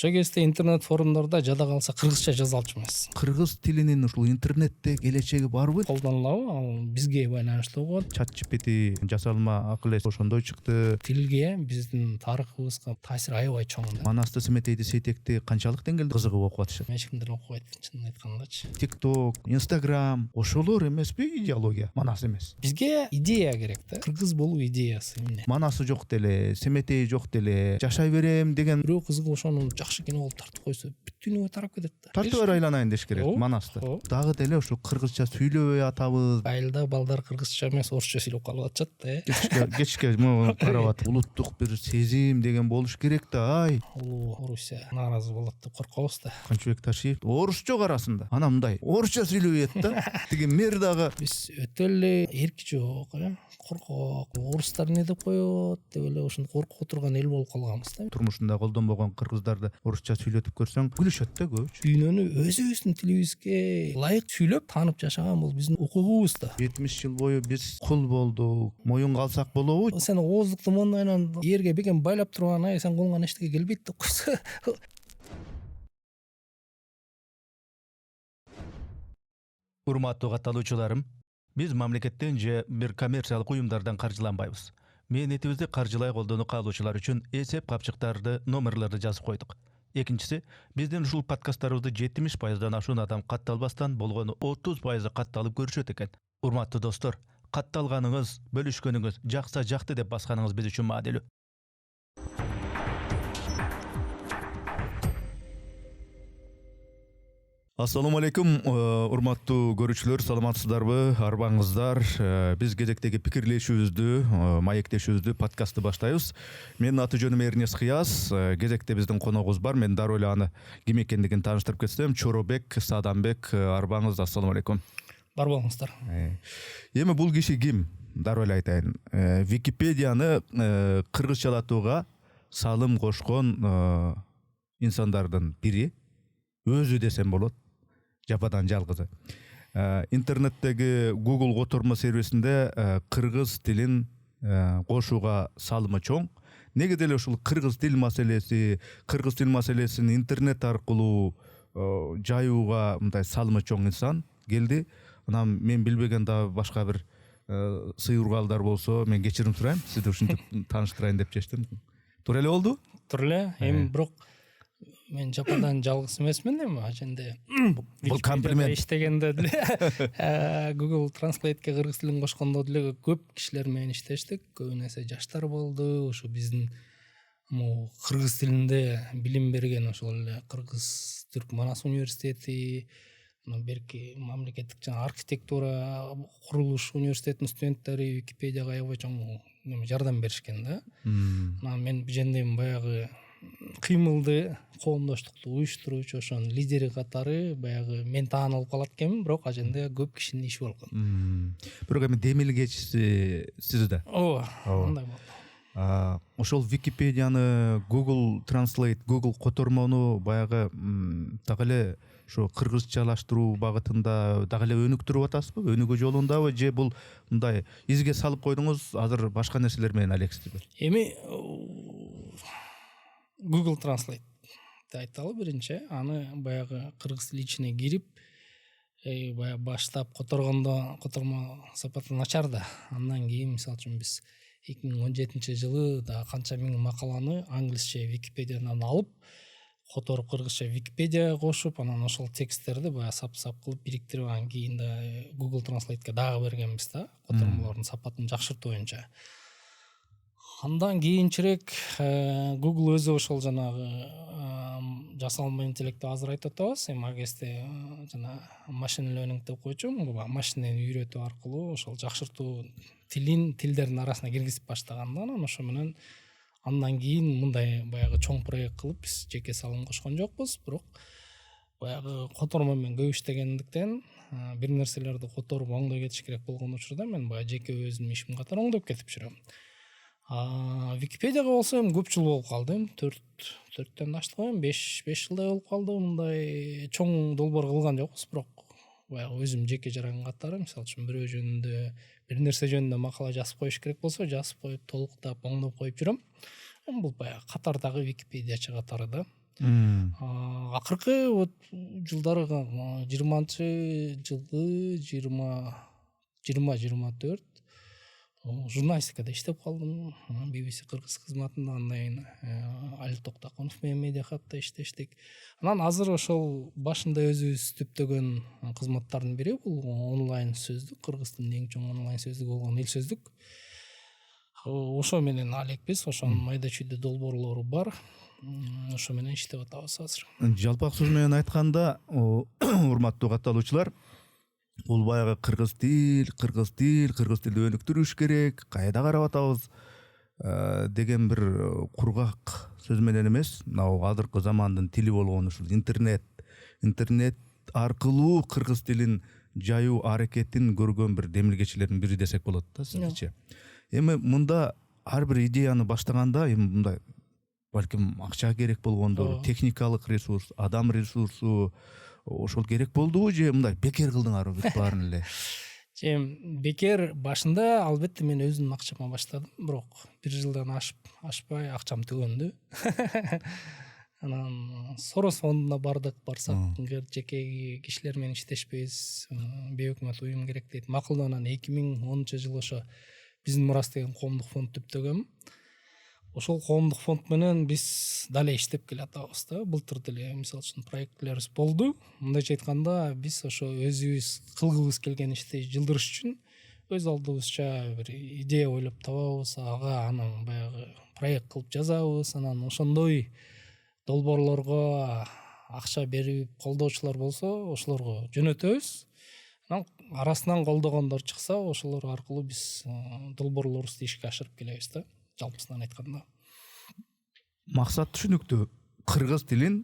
ошол кезде интернет форумдарда жада калса кыргызча жаза алчумайсыз. Кыргыз тилинин ушул интернетте келечеги барбы? Колдонулабы? Ал бизге байланыштуу болот. ChatGPT жасалма акыл эс ошондой чыкты. Тилге, биздин тарыхыбызга таасир аябай чоң да. Манасты, Сметейди, Сейтекти канчалык деңгээлде кызыгып окуп атышат? Эч кимдер окубайт, чынын айткандачы. TikTok, Instagram ошолор эмеспи идеология? Манас эмес. Бизге идея керек да. Кыргыз болуу идеясы эмне? Манасы жок деле, Семетеи жок деле, жашай берем деген Бирок кызыгы ошону жакшы кино болуп тартып койсо бүтүнүгө тарап кетет да. тартып бер айланайын деш керек Манасты. Дагы деле ушу кыргызча сүйлөбөй атабыз. Айылда балдар кыргызча эмес орусча сүйлөп калып атышат да. Кечке карап атып улуттук бир сезим деген болуш керек да. Ай, Улуу Орусия нааразы болот деп коркобуз да. Канчыбек Ташиев орусча карасында. Ана мындай орусча сүйлөбөйт да. Тиги мэр дагы Биз өтө эле эрки жок, коркок. Орустар эмне деп коет деп эле ушинтип коркуп отурган эл болуп калганбыз да. турмушунда колдонбогон кыргыздарды орусча сүйлөтүп көрсөң күлүшөт да көбүчө. Дүйнөнү өзүбүздүн тилибизге ылайык сүйлөп таанып жашаган бул биздин укугубуз да. 70 жыл бою биз кул болдук, моюнга алсак болобу? Сен ооздукту мондайынан жерге бекем байлап турган, ай сен колуңан эчтеке келбейт деп койсо. Урматтуу катталуучуларым, биз мамлекеттен же бир коммерциялык уюмдардан каржыланбайбыз. Мээнетибизди каржылай колдонуп калуучулар үчүн эсеп капчыктарды, номерлерди жазып койдук. Экинчиси, биздин ушул подкасттарыбызды 70% ашуун адам катталбастан болгону 30% катталып көрүшөт экен. Урматтуу достор, катталганыңыз, бөлүшкөнүңүз, жакса жакты деп басканыңыз биз үчүн маанилүү. Ассаламу алейкум, урматтуу көрүүчүлөр, саламатсыздарбы, арбаңыздар. Биз кезектеги пикирлешүүбүздү, маектешүүбүздү, подкастты баштайбыз. Менин аты жөнүм Эрнес Кыяз. Кезекте биздин коногубуз бар. Мен дароо эле аны ким экендигин тааныштырып кетсем, Чоробек Саданбек. Арбаңыз, ассаламу алейкум. Бар болуңуздар. Эми бул киши ким? Дароо эле айтайын. Википедияны кыргызчалатууга салым кошкон инсандардын бири, өзү десем болот. Жападан жалгызы. Интернеттеги Google котормо сервисинде кыргыз тилин кошууга салымы чоң. Неге деле ушул кыргыз тил маселесин интернет аркылуу жаюуга мындай салымы чоң инсан келди. Анан мен билбеген да башка бир сыйыргалдар болсо, мен кечирим сурайм, сизди ушинтип тааныштырайын деп чечтим. Туура эле болду? Туура эле. Эми бирок мен жападан жалгыз эмесмин эми аженде. Бул комплимент. Иштегенде деле Google Translate'ке кыргыз тилин кошкондо деле көп кишилер менен иштештик. Көбүнесе жаштар болду. Ушу биздин кыргыз тилинде билим берген ошол эле Кыргыз Түрк Манас университети, берки мамлекеттик жана архитектура, курулуш университетинин студенттери Википедияга аябай чоң жардам беришкен да. Мен жендем баягы кыймылды, коомдоштукту уюштуруучу ошонун лидери катары баягы мен таанылып калат экенмин, бирок аженде көп кишинин иши болгон. Бирок эми демилгечиси сиз да. Ооба, андай болду. Ошол Википедияны, Google Translate, Google котормону баягы дагы эле ошо кыргызчалаштыруу багытында дагы эле өнүктүрүп атасызбы? Өнүгүү жолундабы же бул мындай изге салып койдуңуз, азыр башка нерселер менен алексизби? Эми Google Translate айталы биринчи, аны баягы кыргыз тили ичине кирип, баягы баштап которгондо котормо сапаты начар да. Андан кийин мисалы үчүн биз 2017 да канча миң макаланы англисче Википедиядан алып, которуп кыргызча Википедияга кошуп, анан ошол тексттерди баягы сап кылып бириктирип, анан кийин да Google Translate'ке дагы бергенбиз да, котормолордун сапатын жакшыртуу боюнча. Андан кийинчерээк Google өзү ошол жанагы жасалма интеллектти азыр айтып атабыз. Эми ал кезде жана machine learning деп койчу, машинени үйрөтүү аркылуу ошол жакшыртуу тилдердин арасына киргизип баштаган да. Анан ошо менен андан кийин мындай баягы чоң проект кылып биз жеке салым кошкон жокпуз, бирок баягы котормо менен көп иштегендиктен бир нерселерди которуп оңдой кетиш керек болгон учурда мен баягы жеке өзүмдүн ишим катары оңдоп кетип жүрөм. Википедияга болсо эми көп жыл болуп калды. 4төн ашты го, 5 жылдай болуп калды. Мындай чоң долбоор кылган жокпуз, бирок баягы өзүм жеке жаран катары, мисалы үчүн бирөө жөнүндө, бир нерсе жөнүндө макала жазып коюш керек болсо, жазып коюп, толуктап, оңдоп коюп жүрөм. Бул баягы катардагы Википедиячы катары да. Акыркы вот жылдары 20-жылы 20-24 журналистикада иштеп калдым. BBC Кыргыз кызматында андан Али Токтакунов менен медиа хабта иштештик. Анан азыр ошол башында өзүбүз түптөгөн кызматтардын бири бул онлайн сөздүк, кыргыз тилинин эң чоң онлайн сөздүгү болгон Эл сөздүк. Ошо менен алекпиз, ошонун майда чүйдө долбоорлору бар. Ошо менен иштеп атабыз азыр. Жалпак сөз менен айтканда, урматтуу катталуучулар, бул баягы кыргыз тилди өнүктүрүш керек, кайда карап атабыз деген бир кургак сөз менен эмес, мына азыркы замандын тили болгон ушул интернет аркылуу кыргыз тилин жайуу аракетин көргөн бир демилгечилердин бири десек болот да, сиздерче. Эми мында ар бир идеяны баштаганда мындай балким акча керек болгондор, техникалык ресурс, адам ресурсу ошол керек болдубу же мындай бекер кылдыңарбы бүт баарын эле? Бекер башында албетте мен өзүмдүн акчама баштадым, бирок 1 жылдан ашпай акчам түгөндү. Анан Сорос фондуна барсак, жеке кишилер менен иштешпейбиз, бейөкмөт уюм керек дейт. Макулдуу, анан 2010-жылы ошо биздин мурас деген коомдук фонд түптөгөм. Ошол коомдук фонд менен биз дале иштеп келатабыз да. Былтыр деле мисалы үчүн проектлерибиз болду. Мындайча айтканда, биз ошо өзүбүз кылгыбыз келген ишти жылдырыш үчүн өз алдыбызча бир идея ойлоп табабыз, ага анан баягы проект кылып жазабыз, анан ошондой долбоорлорго акча берип колдоочулар болсо, ошолорго жөнөтөбүз. Анан арасынан колдогондор чыкса, ошолор аркылуу биз долбоорлорубузду ишке ашырып келебиз да. Жалпысынан айтканда. Максат түшүнүктүү. Кыргыз тилин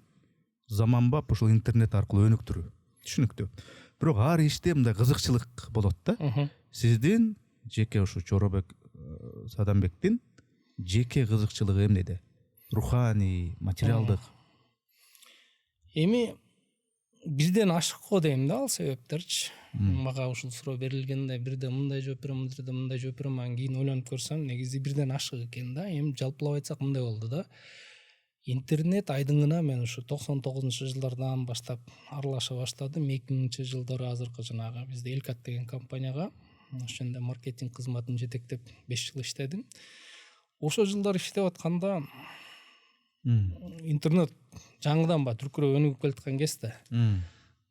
заманбап ушул интернет аркылуу өнүктүрүү. Түшүнүктүү. Бирок ар иште мындай кызыкчылык болот да. Сиздин жеке ушу Жоробек Садамбектин жеке кызыкчылыгы эмнеде? Руханий, материалдык. Эми бирден ашык го дейм да, ал себептерчи. Мага ушул суроо берилгенде бирде мындай жооп берем, бирде мындай жооп берем, анан кийин ойлонуп көрсөм, негизи бирден ашык экен да. Эми жалпылап айтсак мындай болду да. Интернет айдыңына мен ушу 99-жылдардан баштап аралаша баштадым. 2000-жылдары азыркы жанагы бизде Элкат деген компанияга ошондо маркетинг кызматын жетектеп 5 жыл иштедим. Ошол жылдар иштеп атканда интернет жаңыдан ба түркүрөп өнүгүп келаткан кезде.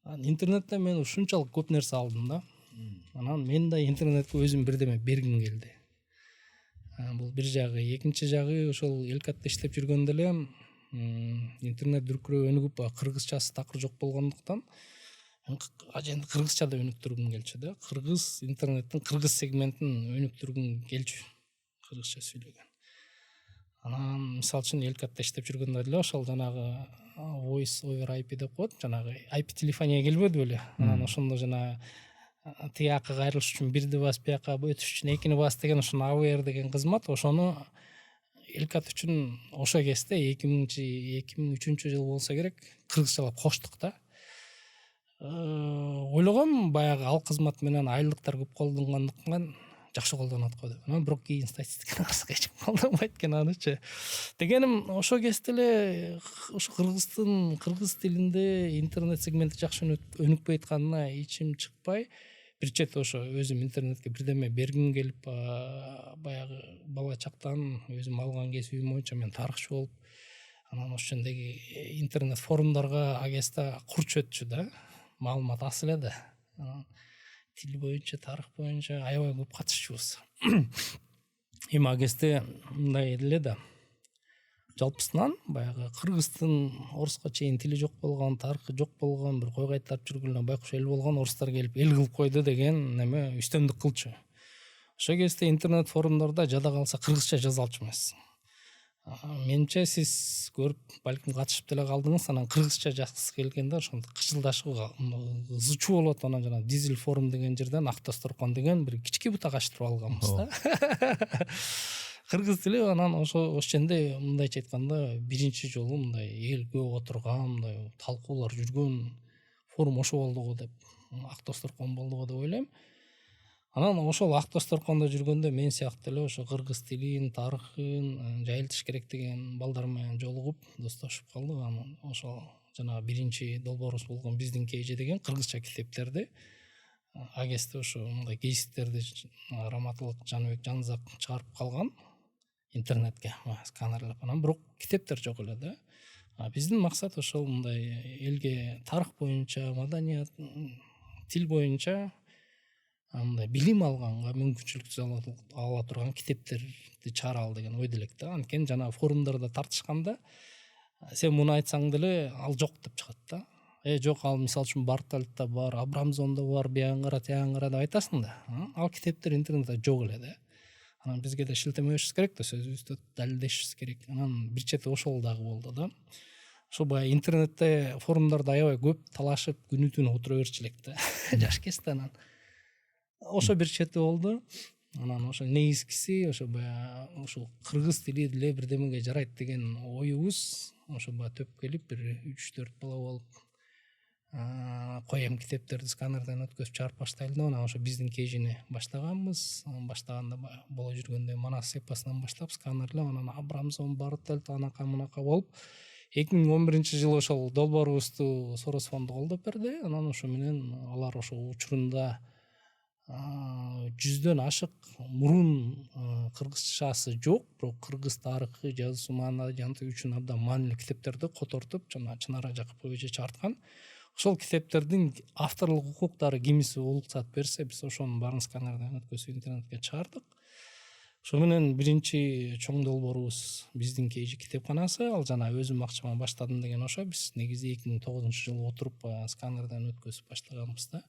Интернеттен мен ушунчалык көп нерсе алдым да. Анан мен да интернетке өзүм бирдеме бергим келди. Бул бир жагы, экинчи жагы ошол Элкатта иштеп жүргөндө эле интернет дүркүрөп өнүгүп кыргызчасы такыр жок болгондуктан аженди кыргызча да өнүктүргүм келчү да. Кыргыз интернеттин кыргыз сегментин өнүктүргүм келчү, кыргызча сүйлөгөн. Анан мисалы үчүн Элкатта иштеп жүргөндө эле ошол жанагы voice over IP деп коет, жанагы IP телефония келбеди беле. Анан ошондо жана тияка кайрылыш үчүн бирди бас, бияка өтүш үчүн экини бас деген ошону AWR деген кызмат, ошону Элкат үчүн ошо кезде 2003-жыл болсо керек, кыргызчалап коштук да. Ойлогом баягы ал кызмат менен айлыктар көп колдонгондуктан жакшы колдонот го деп. Бирок кийин статистиканы карасак эч ким колдонбойт экен анычы. Дегеним ошо кезде эле ошо кыргыз тилинде интернет сегменти жакшы өнүкпөй атканына ичим чыкпай, бир чети ошо өзүм интернетке бирдеме бергим келип, баягы бала чактан өзүм алган кесибим боюнча мен тарыхчы болуп, анан ошондоги интернет форумдарга агеста курчу өтчү да. Маалымат аз эле да. Тил боюнча, тарых боюнча аябай көп катышчубуз. Эми агесте мындай эле да. Жалпысынан баягы кыргыздын оруска чейин тили жок болгон, тарыхы жок болгон, бир кой кайтарып жүргүлө байкуш эл болгон орустар келип эл кылып койду деген неме үстөмдүк кылчу. Ошол кезде интернет форумдарда жада калса кыргызча жаза алчумайсың. Менимче сиз көрүп, балким катышып деле калдыңыз, анан кыргызча жазгысы келгенде ошондо кычылдашууга ызычуу болот. Анан жана Дизель форум деген жерден Актасторкон деген бир кички бутак ачтырып алганбыз да. Кыргыз тили анан ошондой мындайча айтканда биринчи жолу мындай эл көп отурган, мындай талкуулар жүргөн форум ошо болду го деп, Актасторкон болду го деп ойлойм. Анан ошол ак дасторкондо жүргөндө мен сыяктуу эле ошо кыргыз тилин, тарыхын жайылтыш керек деген балдар менен жолугуп достошуп калдык. Анан ошол жанагы биринчи долбоорубуз болгон биздин KG деген кыргызча китептерди агесте ошо мындай кейсиктерди Раматылык Жаныбек Жанзак чыгарып калган интернетке сканерлеп. Анан бирок китептер жок эле да. Биздин максат ошол мындай элге тарых боюнча, маданият, тил боюнча мындай билим алганга мүмкүнчүлүк ала турган китептерди чыгаралы деген ойдо элек да. Анткени жана форумдарда тартышканда сен муну айтсаң деле ал жок деп чыгат да. Жок, ал мисалы үчүн Бартальтта бар, Абрамзондо бар, биян кара, тиян кара деп айтасың да. Ал китептер интернетте жок эле да. Анан бизге да шилтемешибиз керек да, сөзүбүздү далилдешибиз керек. Анан бир чети ошол дагы болду да. Ошо баягы интернетте форумдарда аябай көп талашып күнү түнү отура берчү элек да. Жаш кезде анан ошо бир чети болду. Анан ошо негизгиси ошо баягы ошо кыргыз тили деле бирдемеге жарайт деген оюбуз ошо баягы төп келип бир 3-4 бала болуп коем китептерди сканерден өткөзүп чыгарып баштайлы деп анан ошо биздин KG'ни баштаганбыз. Баштаганда боло жүргөндө Манас эпосунан баштап сканерлеп, анан Абрамзон, Бартальт, анака мунака болуп 2011-жылы ошол долбоорубузду Сорос фонду колдоп берди. Анан ошо менен алар ошо учурунда 100дөн ашык мурун кыргызчасы жок, бирок кыргыз тарыхы, жазуусу, маданияты үчүн абдан маанилүү китептерди котортуп жана Чынара Жакыпова эже чыгарткан. Ошол китептердин авторлук укуктары кимиси уруксат берсе, биз ошонун баарын сканерден өткөзүп интернетке чыгардык. Ошо менен биринчи чоң долбоорубуз биздин KG китепканасы, ал жана өзүм акчама баштадым деген ошо. Биз негизи 2009-жылы отуруп сканерден өткөзүп баштаганбыз да.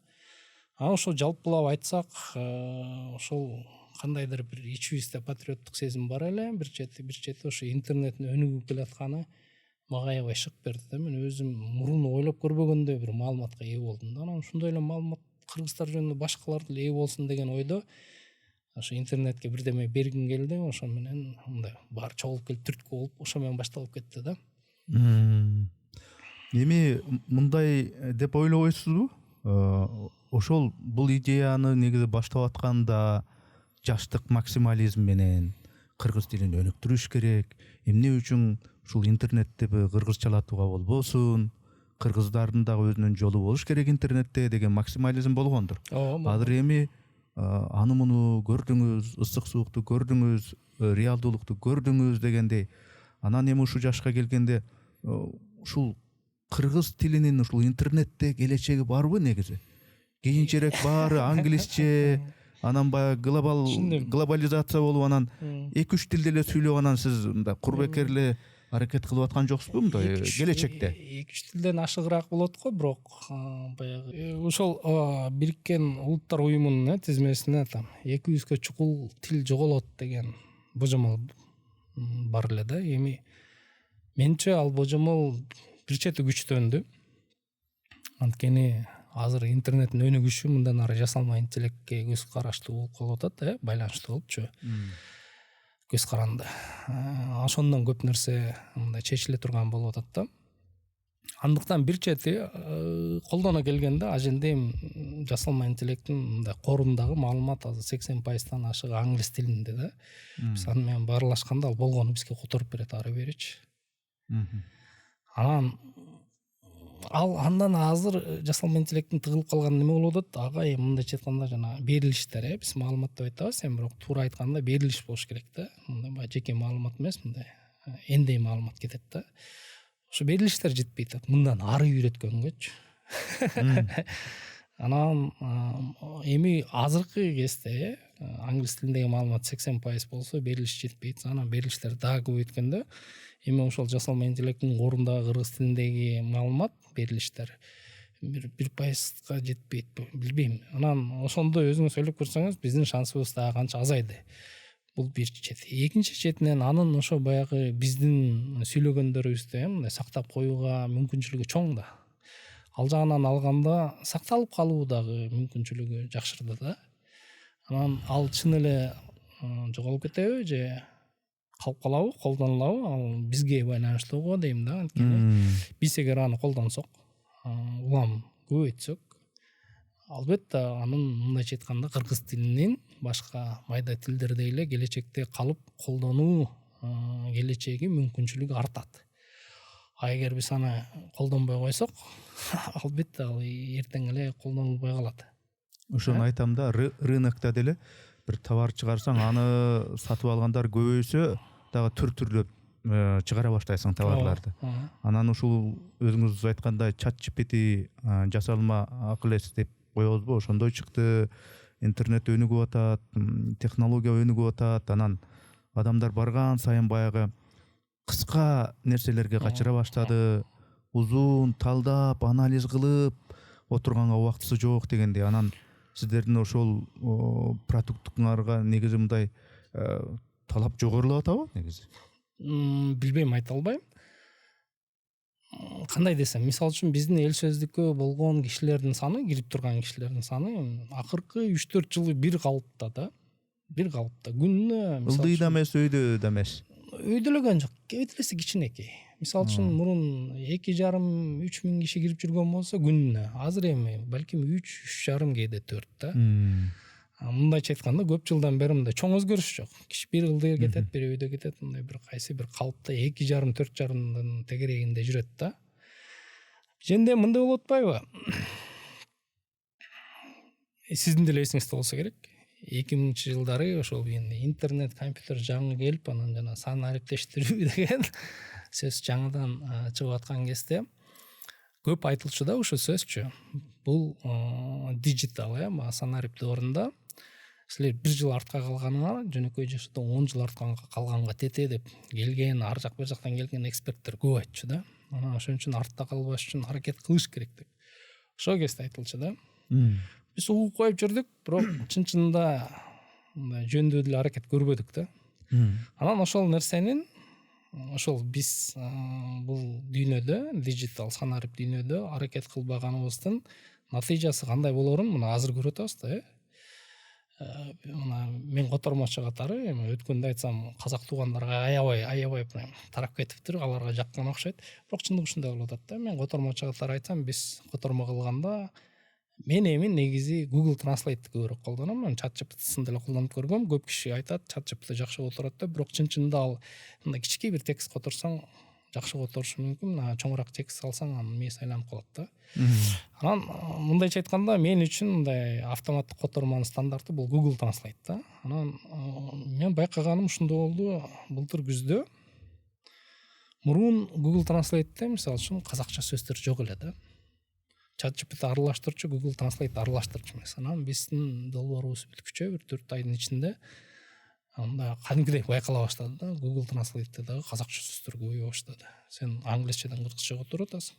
Ошо жалпылап айтсак, ошол кандайдыр бир ичибизде патриоттук сезим бар эле. Бир чети ошо интернеттин өнүгүп келатканы мага аябай шык берди да. Мен өзүм мурун ойлоп көрбөгөндөй бир маалыматка ээ болдум да. Анан ошондой эле маалымат кыргыздар жөнүндө башкалар деле ээ болсун деген ойдо ошо интернетке бирдеме бергим келди. Ошо менен мындай баары чогулуп келип түрткү болуп ошо менен башталып кетти да. Эми мындай деп ойлобойсузбу? Ошол бул идеяны негизи баштап атканда жаштык максимализм менен кыргыз тилин өнүктүрүш керек. Эмне үчүн ушул интернетти кыргызчалатууга болбосун? Кыргыздардын дагы өзүнүн жолу болуш керек интернетте деген максимализм болгондур. Азыр эми аны муну көрдүңүз, ысык суукту көрдүңүз, реалдуулукту көрдүңүз дегендей. Анан эми ушул жашка келгенде ушул кыргыз тилинин ушул интернетте келечеги барбы негизи? Кийинчерээк баары англисче, анан баягы глобализация болуп анан 2-3 тилде эле сүйлөп анан сиз мындай курбекер эле аракет кылып аткан жоксузбу мындай келечекте? 2-3 тилден ашыгыраак болот го, бирок баягы ошол Бириккен Улуттар уюмунун тизмесине там 200гө чукул тил жоголот деген божомол бар эле да. Эми менче ал божомол бир чети күчтөндү. Анткени азыр интернеттин өнүгүшү мындан ары жасалма интеллектке көз караштуу болуп калып атат, байланыштуу болупчу. Көз каранды. Ошондон көп нерсе мындай чечиле турган болуп атат да. Андыктан бир чети колдоно келгенде ажендем жасалма интеллекттин мындай корундагы маалымат азыр 80%-тан ашыгы англис тилинде да. Биз аны менен баарлашканда ал болгону бизге которуп берет ары беричи. Анан андан азыр жасалма интеллекттин тыгылып калган неме болуп атат? Ага мындайча айтканда жана берилиштер, биз маалымат деп айтабыз, бирок туура айтканда берилиш болуш керек да. Мындай жеке маалымат эмес, мындай эндей маалымат кетет да. Ошо берилиштер жетпей атат. Мындан ары үйрөткөнгөчү. Анан эми азыркы кезде англис тилиндеги маалымат 80% болсо, берилиш жетпейт. Анан берилиштер дагы көбөйткөндө эми ошол жасалма интеллекттин корундагы кыргыз тилиндеги маалымат берилиштер 1%га жетпейт, билбейм. Анан ошондо өзүңүз ойлоп көрсөңүз, биздин шансыбыз дагы канча азайды. Бул бир чети. Экинчи четинен анын ошо баягы биздин сүйлөгөндөрүбүздү мындай сактап коюуга мүмкүнчүлүгү чоң да. Ал жагынан алганда сакталып калуу дагы мүмкүнчүлүгү жакшырды да. Анан ал чын эле жоголуп кетеби же калып калабы, колдонулабы, ал бизге байланыштуу го дейм да. Анткени биз эгер аны колдонсок, улам көбөйтсөк, Албетте анын мындайча айтканда кыргыз тилинин башка майда тилдердей эле келечекте калып колдонуу келечеги мүмкүнчүлүгү артат. А эгер биз аны колдонбой койсок, албетте ал эртең эле колдонулбай калат. Ошону айтам да, рынокто деле бир товар чыгарсаң, аны сатып алгандар көбөйсө дагы түрлөп чыгара баштайсың товарларды. Анан ушул өзүңүз айткандай ChatGPT жасалма акыл эс деп коебузбу, ошондой чыкты. Интернет өнүгүп атат, технология өнүгүп атат. Анан адамдар барган сайын баягы кыска нерселерге качыра баштады. Узун талдап, анализ кылып отурганга убактысы жок дегендей. Анан сиздердин ошол продуктуңарга негизи мындай талап жогорулап атабы негизи? Билбейм, айта албайм. Кандай десем, мисалы үчүн биздин эл сөздүккө болгон кишилердин саны, кирип турган кишилердин саны акыркы 3-4 жылы бир калыпта да. Бир калыпта. Күнүнө Ылдый да эмес, өйдө да эмес. Өйдөлөгөн жок, кебетелеси кичинекей. Мисалы үчүн мурун 2,5-3 миң киши кирип жүргөн болсо күнүнө, азыр эми балким 3,5 кээде 4 да. Мындайча айтканда көп жылдан бери мындай чоң өзгөрүш жок. Киши бир ылдый кетет, бир өйдө кетет, мындай бир кайсы бир калыпта 2,5-4,5 тегерегинде жүрөт да. Женде мындай болуп атпайбы? Сиздин деле эсиңизде болсо керек. 2000 жылдары ошол интернет, компьютер жаңы келип, анан жана сан ариптештирүү деген сөз жаңыдан чыгып аткан кезде көп айтылчу да ошо сөзчү. Бул диджитал, сан ариптөө орунда силер 1 жыл артка калганыңар, жөнөкөй жашоодон 10 жыл артка калганга тете деп келген, ар жак бер жактан келген эксперттер көп айтчу да. Анан ошон үчүн артта калбаш үчүн аракет кылыш керек деп. Ошол кезде айтылчу да. Биз угуп коюп жүрдүк, бирок чын-чынында мындай жөндөө деле аракет көрбөдүк да. Анан ошол нерсенин ошол биз бул дүйнөдө, диджитал сан арип дүйнөдө аракет кылбаганыбыздын натыйжасы кандай болорун мына азыр көрүп атабыз да. Мына мен котормочу катары эми өткөндө айтсам казак туугандарга аябай тарап кетиптир, аларга жаккан окшойт. Бирок чындыгы ушундай болуп атат да. Мен котормочу катары айтсам, биз котормо кылганда мен эми негизи Google Translate көбүрөөк колдоном. Мен ChatGPT-сын деле колдонуп көргөм. Көп киши айтат, ChatGPT жакшы которот деп, бирок чын-чынында ал мындай кичике бир текст которсоң жакшы которушу мүмкүн. Чоңураак текст алсаң анын мээси айланып калат да. Анан мындайча айтканда мен үчүн мындай автоматтык котормонун стандарты бул Google Translate да. Анан мен байкаганым ушундай болду, былтыр күздө мурун Google Translate'те мисалы үчүн казакча сөздөр жок эле да. ChatGPT аралаштырчу, Google Translate аралаштырчу эмес. Анан биздин долбоорубуз бүткүчө бир 4 айдын ичинде анда кадимкидей байкала баштады да. Google Translate'те дагы казакча сөздөр көбөйө баштады. Сен англисчеден кыргызчага которуп атасың.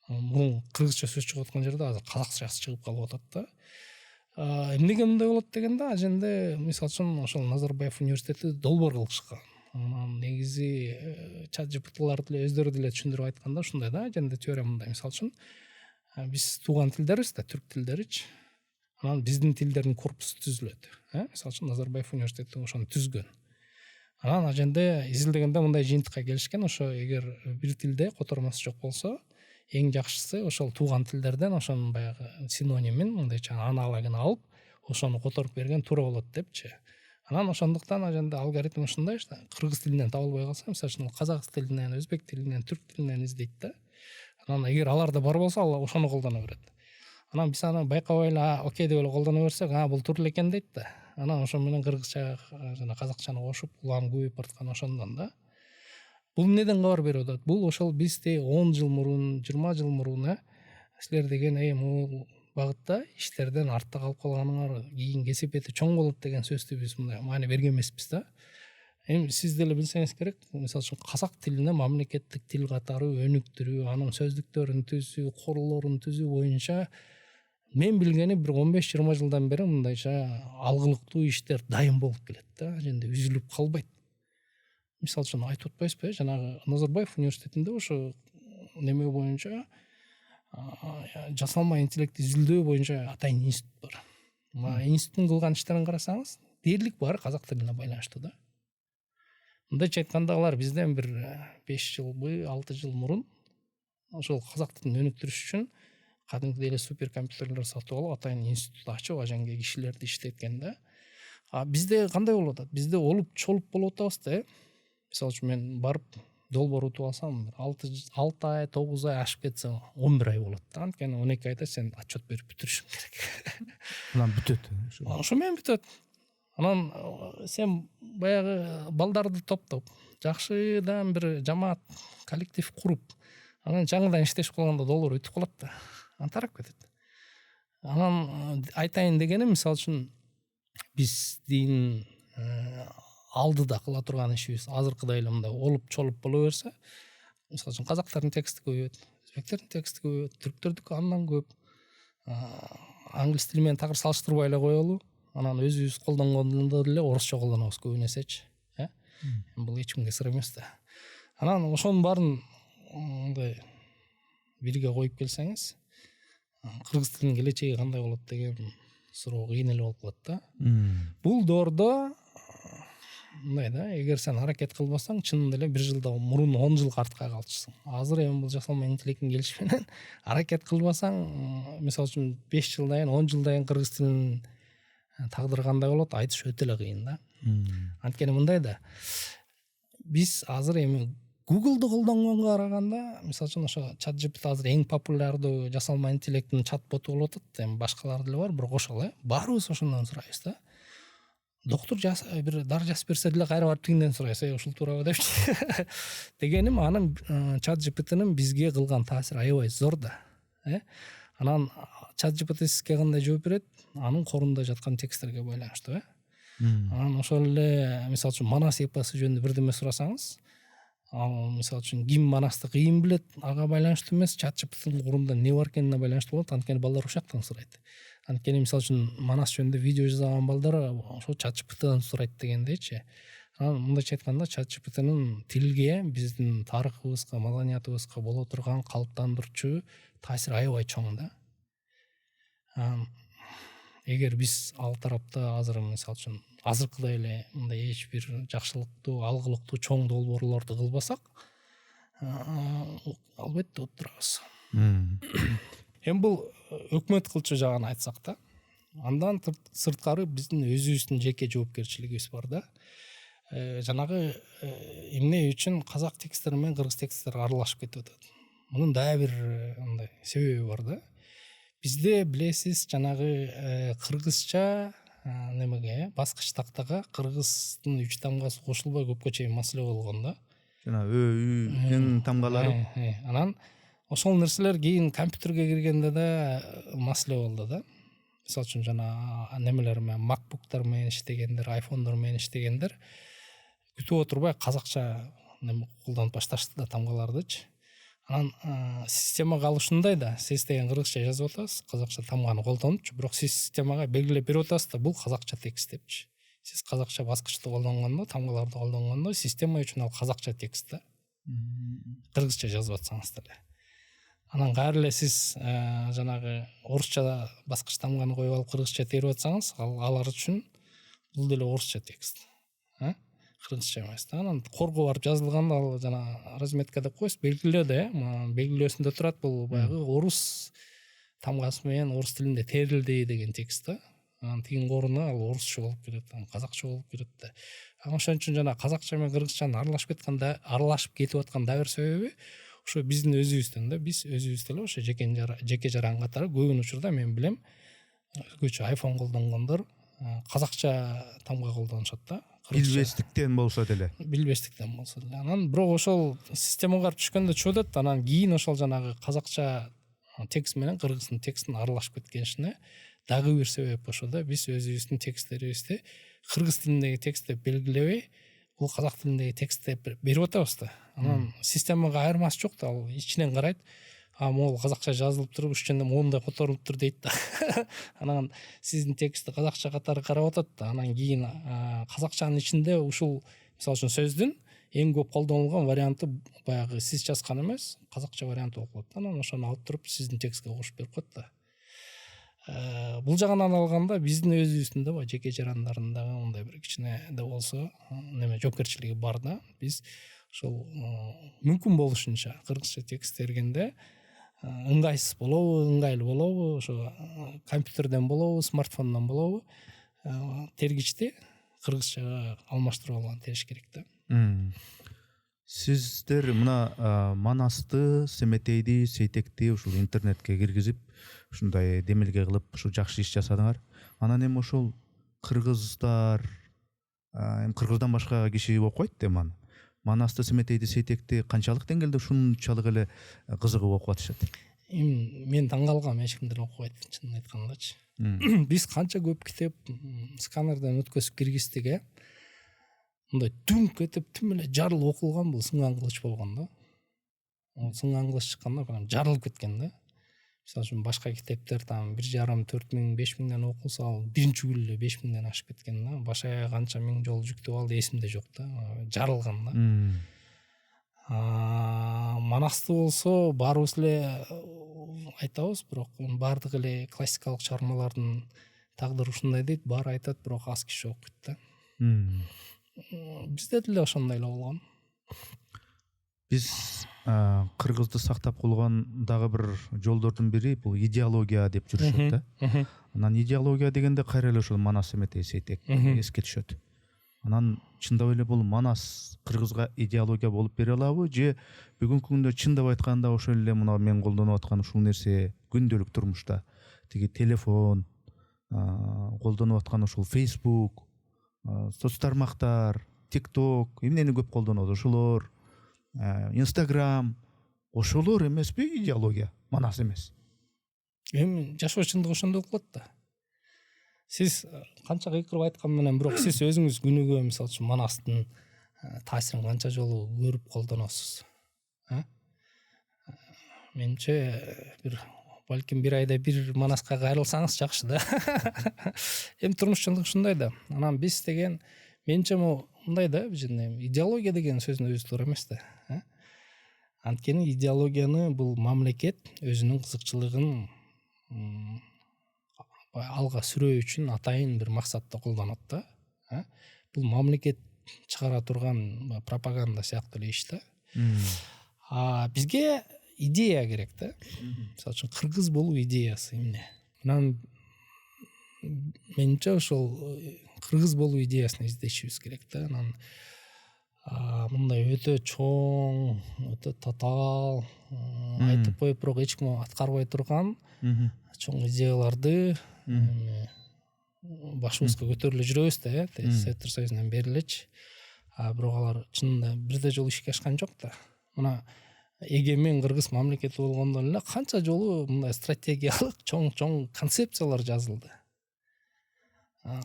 Мурун кыргызча сөз чыгып аткан жерде азыр казакчасы чыгып калып атат да. Эмнеге мындай болот дегенде, аженде мисалы үчүн ошол Назарбаев университети долбоор кылышкан. Анан негизи ChatGPT-лар деле өздөрү деле түшүндүрүп айтканда ушундай да, аженде теория мындай. Мисалы үчүн биз тууган тилдербиз да, түрк тилдеричи. Анан биздин тилдердин корпусу түзүлөт. Мисалы үчүн Назарбаев университети ошону түзгөн. Анан аженде изилдегенде мындай жыйынтыкка келишкен, ошо эгер бир тилде котормосу жок болсо, эң жакшысы ошол тууган тилдерден ошонун баягы синонимин, мындайча аналогун алып, ошону которуп берген туура болот депчи. Анан ошондуктан аженде алгоритм ушундай, кыргыз тилинен таба албай калса, мисалы үчүн казак тилинен, өзбек тилинен, түрк тилинен издейт да. Анан эгер аларда бар болсо, ал ошону колдоно берет. Анан биз аны байкабай эле окей деп эле колдоно берсек, бул туура эле экен дейт да. Анан ошо менен кыргызча жана казакчаны кошуп, улам көбөйүп бараткан ошондон да. Бул эмнеден кабар берип атат? Бул ошол бизде 10 жыл мурун, 20 жыл мурун силер деген могул багытта иштерден артта калып калганыңар, кийин кесепети чоң болот деген сөздү биз мындай маани берген эмеспиз да. Эми сиз деле билсеңиз керек, мисалы үчүн казак тилине мамлекеттик тил катары өнүктүрүү, анын сөздүктөрүн түзүү, корулорун түзүү боюнча мен билгени бир 15-20 жылдан бери мындайча алгылыктуу иштер дайым болуп келет да, жерде үзүлүп калбайт. Мисалы үчүн айтып атпайсызбы, жанагы Назарбаев университетинде ошо неме боюнча жасалма интеллект изилдөө боюнча атайын институт бар. Институттун кылган иштерин карасаңыз, дээрлик баары казак тилине байланыштуу да. Мындайча айтканда алар бизден бир 5 жылбы, 6 жыл мурун ошол казак тилин өнүктүрүш үчүн кадимки эле суперкомпьютерлер сатып алып атайын институт ачып ажанге кишилерди иштеткен да. А бизде кандай болуп атат? Бизде олуп чолуп болуп атабыз да. Мисалы үчүн мен барып долбоор утуп алсам 6 ай 9 ай ашып кетсе 11 ай болот да. Анткени 12 айда сен отчет берип бүтүрүшүң керек. Анан бүтөт. Ошо менен бүтөт. Анан сен баягы балдарды топтоп, жакшыдан бир жамаат, коллектив куруп, анан жаңыдан иштешип калганда долбоор бүтүп калат да. Анан тарап кетет. Анан айтайын дегеним, мисалы үчүн биздин алдыда кыла турган ишибиз азыркыдай эле мындай олуп чолуп боло берсе, мисалы үчүн казактардын тексти көбөйөт, өзбектердин тексти көбөйөт, түрктөрдүкү андан көп. Англис тили менен такыр салыштырбай эле коелу. Анан өзүбүз колдонгондо деле орусча колдонобуз көбүнесечи. Бул эч кимге сыр эмес да. Анан ошонун баарын мындай бирге коюп келсеңиз, кыргыз тилинин келечеги кандай болот деген суроо кыйын эле болуп калат да. Бул доордо мындай да, эгер сен аракет кылбасаң, чынында эле 1 жылда мурун 10 жыл артка калчусуң. Азыр эми бул жасалма интеллекттин келиши менен аракет кылбасаң, мисалы үчүн 5 жылдан кийин 10 жылдан кийин кыргыз тилинин тагдыры кандай болот, айтыш өтө эле кыйын да. Анткени мындай да, биз азыр эми Google'ду колдонгонго караганда, мисалы үчүн ошо ChatGPT азыр эң популярдуу жасалма интеллекттин чат-боту болуп атат. Эми башкалар деле бар, бирок ошол баарыбыз ошондон сурайбыз да. Доктор бир дары жазып берсе деле кайра барып тигинден сурайбыз, ушул туурабы депчи. Дегеним, анын ChatGPT'нин бизге кылган таасири аябай зор да. Анан ChatGPT сизге кандай жооп берет? Анын корунда жаткан тексттерге байланыштуу. Анан ошол эле мисалы үчүн Манас эпосы жөнүндө бирдеме сурасаңыз, ал мисалы үчүн ким Манасты кыйын билет, ага байланыштуу эмес, ChatGPT'нин корунда эмне бар экенине байланыштуу болот. Анткени балдар ошол жактан сурайт. Анткени мисалы үчүн Манас жөнүндө видео жасаган балдар ошо ChatGPT'дан сурайт дегендейчи. Анан мындайча айтканда, ChatGPT'нин тилге, биздин тарыхыбызга, маданиятыбызга боло турган калыптандырчу таасири аябай чоң да. Эгер биз ал тарапта азыр мисалы үчүн азыркыдай эле мындай эч бир жакшылыктуу, алгылыктуу чоң долбоорлорду кылбасак, албетте отурабыз. Эми бул өкмөт кылчу жагын айтсак да, андан сырткары биздин өзүбүздүн жеке жоопкерчилигибиз бар да. Жанагы эмне үчүн казак тексттери менен кыргыз тексттери аралашып кетип атат. Мунун дагы бир мындай себеби бар да. Бизде билесиз, жанагы кыргызча немеге, баскыч тактага кыргыздын 3 тамгасы кошулбай көпкө чейин маселе болгон да. Жана эң тамгалары. Анан ошол нерселер кийин компьютерге киргенде да маселе болду да. Мисалы үчүн жана немелер менен, MacBook'тар менен иштегендер, iPhone'дор менен иштегендер күтүп отурбай казакча неме колдонуп башташты да тамгалардычы. Анан системага ал ушундай да, сиз деген кыргызча жазып атасыз, казакча тамганы колдонупчу, бирок сиз системага белгилеп берип атасыз да, бул казакча текст депчи. Сиз казакча баскычты колдонгондо, тамгаларды колдонгондо система үчүн ал казакча текст да. Кыргызча жазып атсаңыз деле. Анан кайра эле сиз жанагы орусча баскыч тамганы коюп алып кыргызча терип атсаңыз, алар үчүн бул деле орусча текст. Кыргызча эмес да. Анан корго барып жазылганда ал жана разметка деп коесуз, белгилөөдө, белгилөөсүндө турат, бул баягы орус тамгасы менен орус тилинде терилди деген текст да. Анан тигин коруна ал орусча болуп кетет, казакча болуп кетет да. Ошон үчүн жана казакча менен кыргызчанын аралашып кетип аткан дагы бир себеби ошо биздин өзүбүздөн да, биз өзүбүз деле ошо жеке жаран катары көбүн учурда мен билем, өзгөчө iPhone колдонгондор казакча тамга колдонушат да. Билбестиктен болсо деле. Анан бирок ошол системага барып түшкөндө чыгып атат, анан кийин ошол жанагы казакча текст менен кыргыздын текстин аралашып кеткенишине дагы бир себеп ошо да. Биз өзүбүздүн тексттерибизди кыргыз тилиндеги текст деп белгилебей, бул казак тилиндеги текст деп берип атабыз да. Анан системага айырмасы жок да, ал ичинен карайт. Могул казакча жазылыптыр, ушченде моундай которулуптур дейт да. Анан сиздин текстти казакча катары карап атат да. Анан кийин казакчанын ичинде ушул мисалы үчүн сөздүн эң көп колдонулган варианты баягы сиз жазган эмес, казакча варианты болуп калат. Анан ошону алып туруп сиздин текстке кошуп берип коет да. Бул жагынан алганда биздин өзүбүздүн да жеке жарандарындагы мындай бир кичине да болсо неме жоопкерчилиги бар да. Биз ошол мүмкүн болушунча кыргызча текст бергенде ыңгайсыз болобу, ыңгайлуу болобу, ошо компьютерден болобу, смартфондон болобу, тергичти кыргызчага алмаштырып алган териш керек да. Сиздер мына Манасты, Семетейди, Сейтекти ушул интернетке киргизип, ушундай демилге кылып, ушу жакшы иш жасадыңар. Анан эми ошол кыргыздар, эми кыргыздан башка киши окуйт да эми аны. Манасты, Семетейди, Сейтекти канчалык деңгээлде ушунчалык эле кызыгып окуп атышат? Эми мен таң калгам, эч кимдер окубайт, чынын айткандачы. Биз канча көп китеп сканерден өткөзүп киргиздик, мындай дүңк этип тим эле жарылып окулган, бул сыңган кылыч болгон да. Сыңган кылыч чыкканда прям жарылып кеткен да. Мисалы үчүн башка китептер там 1,5–4 миң, 5 миңден окулса, ал биринчи күндө 5 миңден ашып кеткен да. Башка канча миң жолу жүктөп алды, эсимде жок да. Жарылган да. Манасты болсо баарыбыз эле айтабыз, бирок баардык эле классикалык чыгармалардын тагдыры ушундай дейт, баары айтат, бирок аз киши окуйт да. Бизде деле ошондой эле болгон. Биз кыргызды сактап калган дагы бир жолдордун бири бул идеология деп жүрүшөт да. Анан идеология дегенде кайра эле ушул Манас, Семетей, Сейтек эске түшөт. Анан чындап эле бул Манас кыргызга идеология болуп бере алабы, же бүгүнкү күндө чындап айтканда ошол эле мына мен колдонуп аткан ушул нерсе күндөлүк турмушта тиги телефон, колдонуп аткан ушул Facebook, соц тармактар, TikTok, эмнени көп колдонот ошолор, Instagram, ошолор эмеспи идеология? Манас эмес. Эми жашоо чындыгы ошондой болуп калат да. Сиз канча кыйкырып айткан менен, бирок сиз өзүңүз күнүгө мисалы үчүн Манастын таасирин канча жолу көрүп колдоносуз? Менимче балким бир айда бир Манаска кайрылсаңыз жакшы да. Эми турмуш чындыгы ушундай да. Анан биз деген менимче мындай да, идеология деген сөздүн өзү туура эмес да. Анткени идеологияны бул мамлекет өзүнүн кызыкчылыгын алга сүрөө үчүн атайын бир максатта колдонот да. Бул мамлекет чыгара турган пропаганда сыяктуу эле иш да. Бизге идея керек да. Мисалы үчүн кыргыз болуу идеясы эмне? Анан менимче ошол кыргыз болуу идеясын издешибиз керек да. Анан мындай өтө чоң, өтө татаал, айтып коюп бирок эч ким аткарбай турган чоң идеяларды башыбызга көтөрүлө жүрөбүз да, Советтер Союзунан бери элечи. Бирок алар чынында бирде жолу ишке ашкан жок да. Мына эгемен кыргыз мамлекети болгондо эле канча жолу мындай стратегиялык чоң концепциялар жазылды.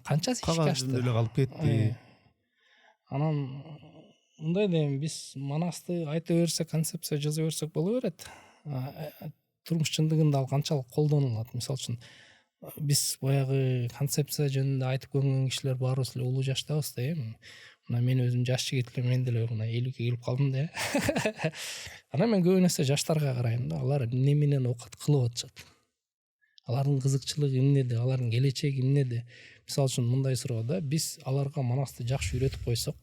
Канчасы ишке ашты. Кагаз эле калып кетти. Анан мындай да, эми биз Манасты айта берсек, концепция жаза берсек боло берет. Турмуш чындыгында ал канчалык колдонулат? Мисалы үчүн биз баягы концепция жөнүндө айтып көргөн кишилер баарыбыз эле улуу жаштабыз да. Мына мен өзүм жаш жигит эле, мен деле мына 50ге келип калдым да. Анан мен көп нерсе жаштарга карайм да. Алар эмне менен оокат кылып атышат? Алардын кызыкчылыгы эмнеде? Алардын келечеги эмнеде? Мисалы үчүн мындай суроо да, биз аларга Манасты жакшы үйрөтүп койсок,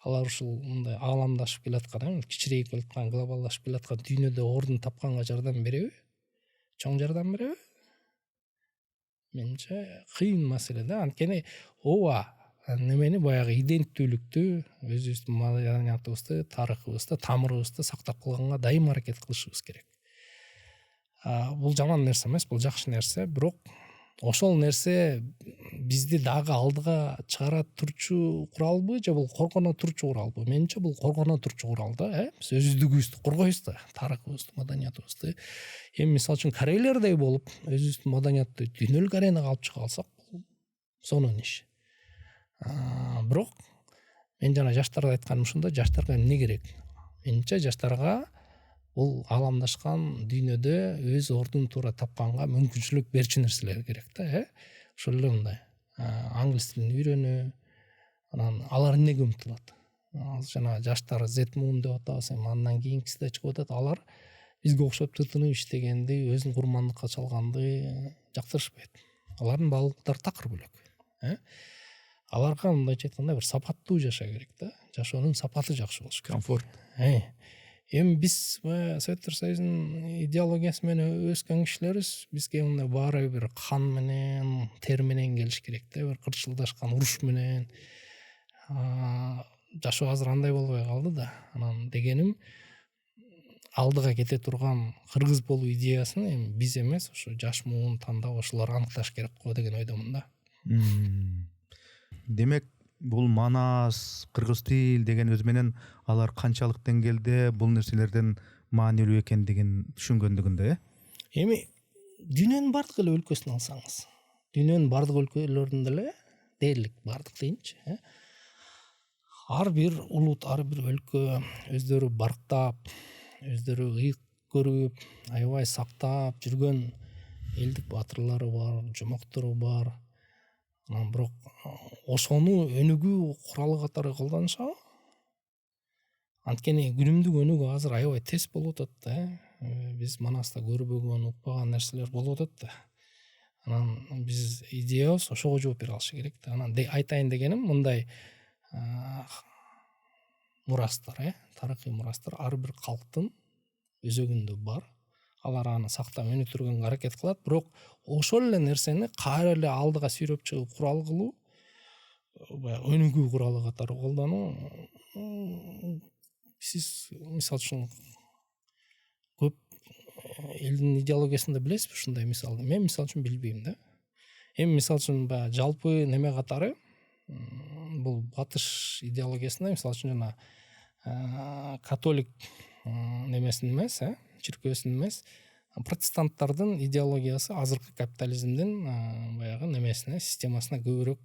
алар ушул мындай ааламдашып келаткан, кичирейип келаткан, глобалдашып келаткан дүйнөдө ордун тапканга жардам береби? Чоң жардам береби? Менимче кыйын маселе да. Анткени ооба, немени баягы иденттүүлүктү, өзүбүздүн маданиятыбызды, тарыхыбызды, тамырыбызды сактап калганга дайым аракет кылышыбыз керек. Бул жаман нерсе эмес, бул жакшы нерсе, бирок ошол нерсе бизди дагы алдыга чыгара турчу куралбы, же бул коргоно турчу куралбы? Менимче бул коргоно турчу курал да, биз өзүздүгүбүздү коргойбуз да, тарыхыбызды, маданиятыбызды. Эми мисалы үчүн корейлердей болуп, өзүбүздүн маданиятты дүйнөлүк аренага алып чыга алсак, бул сонун иш. Бирок мен жана жаштарга айтканым ушунда, жаштарга эмне керек? Менимче жаштарга бул ааламдашкан дүйнөдө өз ордун туура тапканга мүмкүнчүлүк берчү нерселер керек да. Ошол эле мындай англис тилин үйрөнүү, анан алар эмнеге умтулат? Жана жаштар Z-Moon деп атабыз, андан кийинкиси да чыгып атат. Алар бизге окшоп тытынып иштегенди, өзүн курмандыкка чалганды жактырышпайт. Алардын баалуулуктары такыр бөлөк. Аларга мындайча айтканда бир сапаттуу жашоо керек да. Жашоонун сапаты жакшы болуш керек. Комфорт. Эми биз Советтер Союзунун идеологиясы менен өскөн кишилербиз. Бизге мындай баары бир кан менен, тер менен келиш керек да, бир кырчылдашкан уруш менен. Жашоо азыр андай болбой калды да. Анан дегеним алдыга кете турган кыргыз болуу идеясын эми биз эмес, ошо жаш муун тандап ошолор аныкташ керек го деген ойдомун да. Демек бул манас, кыргыз тил деген өзү менен алар канчалык деңгээлде бул нерселерден маанилүү экендигин түшүнгөндүгүндө, Эми дүйнөнүн бардык эле өлкөсүн алсаңыз, дүйнөнүн бардык өлкөлөрүндө эле дээрлик бардык дейинчи, ар бир улут, ар бир өлкө өздөрү барктап, өздөрү ыйык көрүп, аябай сактап жүргөн элдик баатырлары бар, жомоктору бар. Анан бирок ошону өнүгүү куралы катары колдонушабы? Анткени күнүмдүк өнүгүү азыр аябай тез болуп атат да. Биз манаста көрбөгөн, укпаган нерселер болуп атат да. Анан биз идеябыз ошого жооп бере алышы керек да. Анан айтайын дегеним мындай мурастар, тарыхый мурастар ар бир калктын өзөгүндө бар. Алар аны сактап өнүктүргөнгө аракет кылат, бирок ошол эле нерсени кайра эле алдыга сүйрөп чыгып курал кылуу, баягы өнүгүү куралы катары колдонуу, сиз мисалы үчүн көп элдин идеологиясында билесизби ушундай мисалды? Мен мисалы үчүн билбейм да. Эми мисалы үчүн баягы жалпы неме катары бул батыш идеологиясында мисалы үчүн жана католик немесин эмес, чиркөөсүн эмес, протестанттардын идеологиясы азыркы капитализмдин баягы немесине, системасына көбүрөөк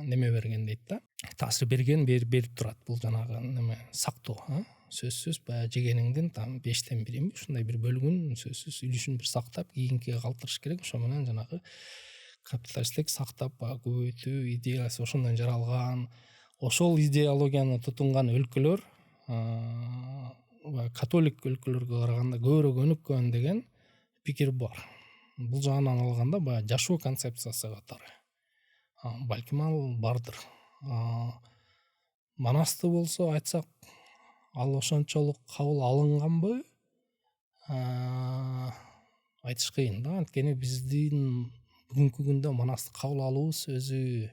неме берген дейт да. Таасир берген, берип турат. Бул жанагы неме сактоо, сөзсүз баягы жегениңдин там 5тен 1 ушундай бир бөлүгүн сөзсүз үлүшүн бир сактап, кийинкиге калтырыш керек. Ошо менен жанагы капиталисттик сактап көбөйтүү идеясы ошондон жаралган. Ошол идеологияны тутунган өлкөлөр католик өлкөлөргө караганда көбүрөөк өнүккөн деген пикир бар. Бул жагынан алганда баягы жашоо концепциясы катары балким ал бардыр. Манасты болсо айтсак, ал ошончолук кабыл алынганбы? Айтыш кыйын да. Анткени биздин бүгүнкү күндө манасты кабыл алуубуз өзү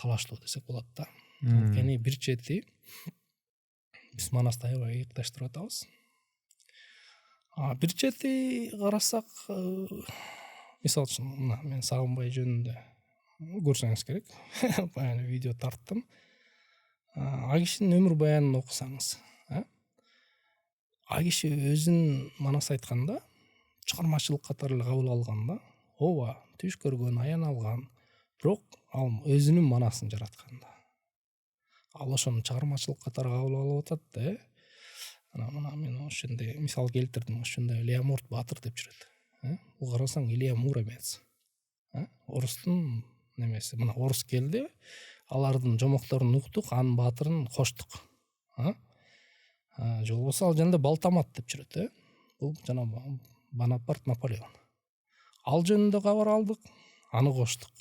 талаштуу десек болот да. Анткени бир чети биз манасты аябай ыйыкташтырып атабыз. Бир чети карасак, мисалы үчүн мына мен Сагынбай жөнүндө көрсөңүз керек. Баягы видео тарттым. А кишинин өмүр баянын окусаңыз, а киши өзүн манас айтканда чыгармачылык катары эле кабыл алган да. Ооба, түш көргөн, аян алган, бирок ал өзүнүн манасын жараткан да. Ал ошону чыгармачылык катары кабыл алып атат да. Мына мен ошондой мисал келтирдим. Ошондой Леоморт Баатыр деп жүрөт. Бул карасаң Илья Муромец. Орустун немеси. Мына орус келди, алардын жомокторун уктук, анын баатырын коштук. Же болбосо ал жөнүндө Балтамат деп жүрөт. Бул жана Бонапарт, Наполеон. Ал жөнүндө кабар алдык, аны коштук.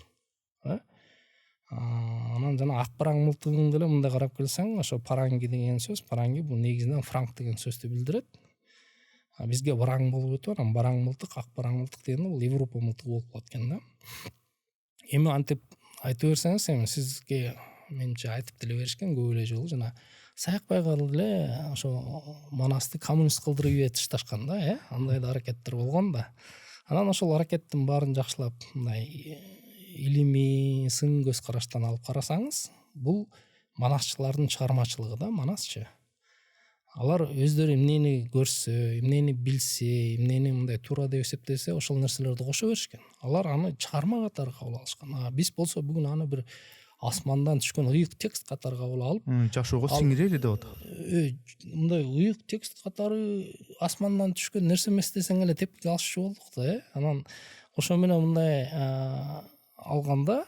Анан жана ак параң мылтыгың деле мындай карап келсең, ошо паранги деген сөз, паранги бул негизинен франк деген сөздү билдирет. Бизге бараң болуп өтүп, анан бараң мылтык, ак параң мылтык дегенде бул Европа мылтыгы болуп калат экен да. Эми антип айта берсеңиз, эми сизге менче айтып деле беришкен көп эле жолу жана Саякбайга эле ошо манасты коммунист кылдырып ийетишташкан да, андай да аракеттер болгон да. Анан ошол аракеттин баарын жакшылап мындай илимий сын көз караштан алып карасаңыз, бул манасчылардын чыгармачылыгы да, манасчы. Алар өздөрү эмнени көрсө, эмнени билсе, эмнени мындай туура деп эсептесе, ошол нерселерди кошо беришкен. Алар аны чыгарма катары кабыл алышкан. Биз болсо бүгүн аны бир асмандан түшкөн ыйык текст катары кабыл алып, жашоого сиңирели деп атат. Мындай ыйык текст катары асмандан түшкөн нерсе эмес десең эле тепки алышчу болдук да. Анан ошо менен мындай алганда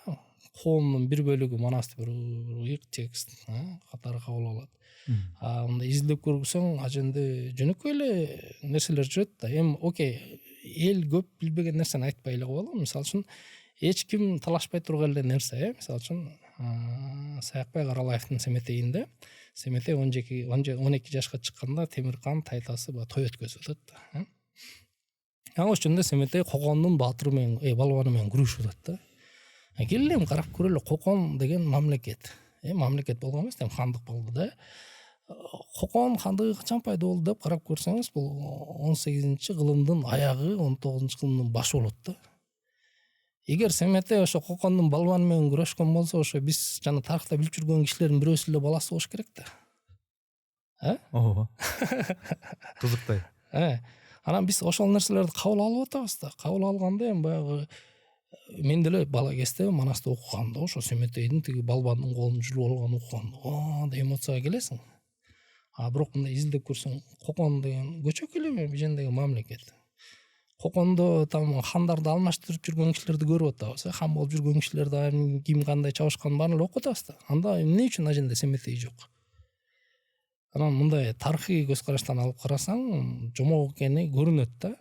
коомдун бир бөлүгү манасты бир ыйык текст катары кабыл алат. Мындай изилдеп көрсөң, а жөнүндө жөнөкөй эле нерселер жүрөт да. Эми окей, эл көп билбеген нерсени айтпай эле коелу. Мисалы үчүн эч ким талашпай турган эле нерсе, мисалы үчүн Саякбай Каралаевдин Семетейинде. Семетей 12 жашка чыкканда Темиркан тайтасы той өткөзүп атат. Ошол үчүндө Семетей Кокондун баатыры менен, балбаны менен күрөшүп атат да. Келем карап көрөлү, Кокон деген мамлекет. Мамлекет болгон эмес, хандык болду да. Кокон хандыгы качан пайда болду деп карап көрсөңүз, бул 18-кылымдын аягы, 19-кылымдын башы болот да. Эгер Семетей ошо Кокондун балбаны менен күрөшкөн болсо, ошо биз жана тарыхта билип жүргөн кишилердин бирөөсү эле баласы болуш керек да. Ооба. Кызыктай. Анан биз ошол нерселерди кабыл алып атабыз да. Кабыл алганда эми баягы мен деле бала кезде Манаста окуганда ошо Семетейдин тиги балбанын колун жүрүп алган окуганда деп эмоцияга келесиң. Бирок мындай изилдеп көрсөң, Кокон деген көчөк эле бижендеги мамлекет. Кокондо там хандарды алмаштырып жүргөн кишилерди көрүп атабыз. Хан болуп жүргөн кишилерди ким кандай чабышканын баарын эле окуп атабыз да. Анда эмне үчүн аженде Семетей жок? Анан мындай тарыхый көз караштан алып карасаң, жомок экени көрүнөт да.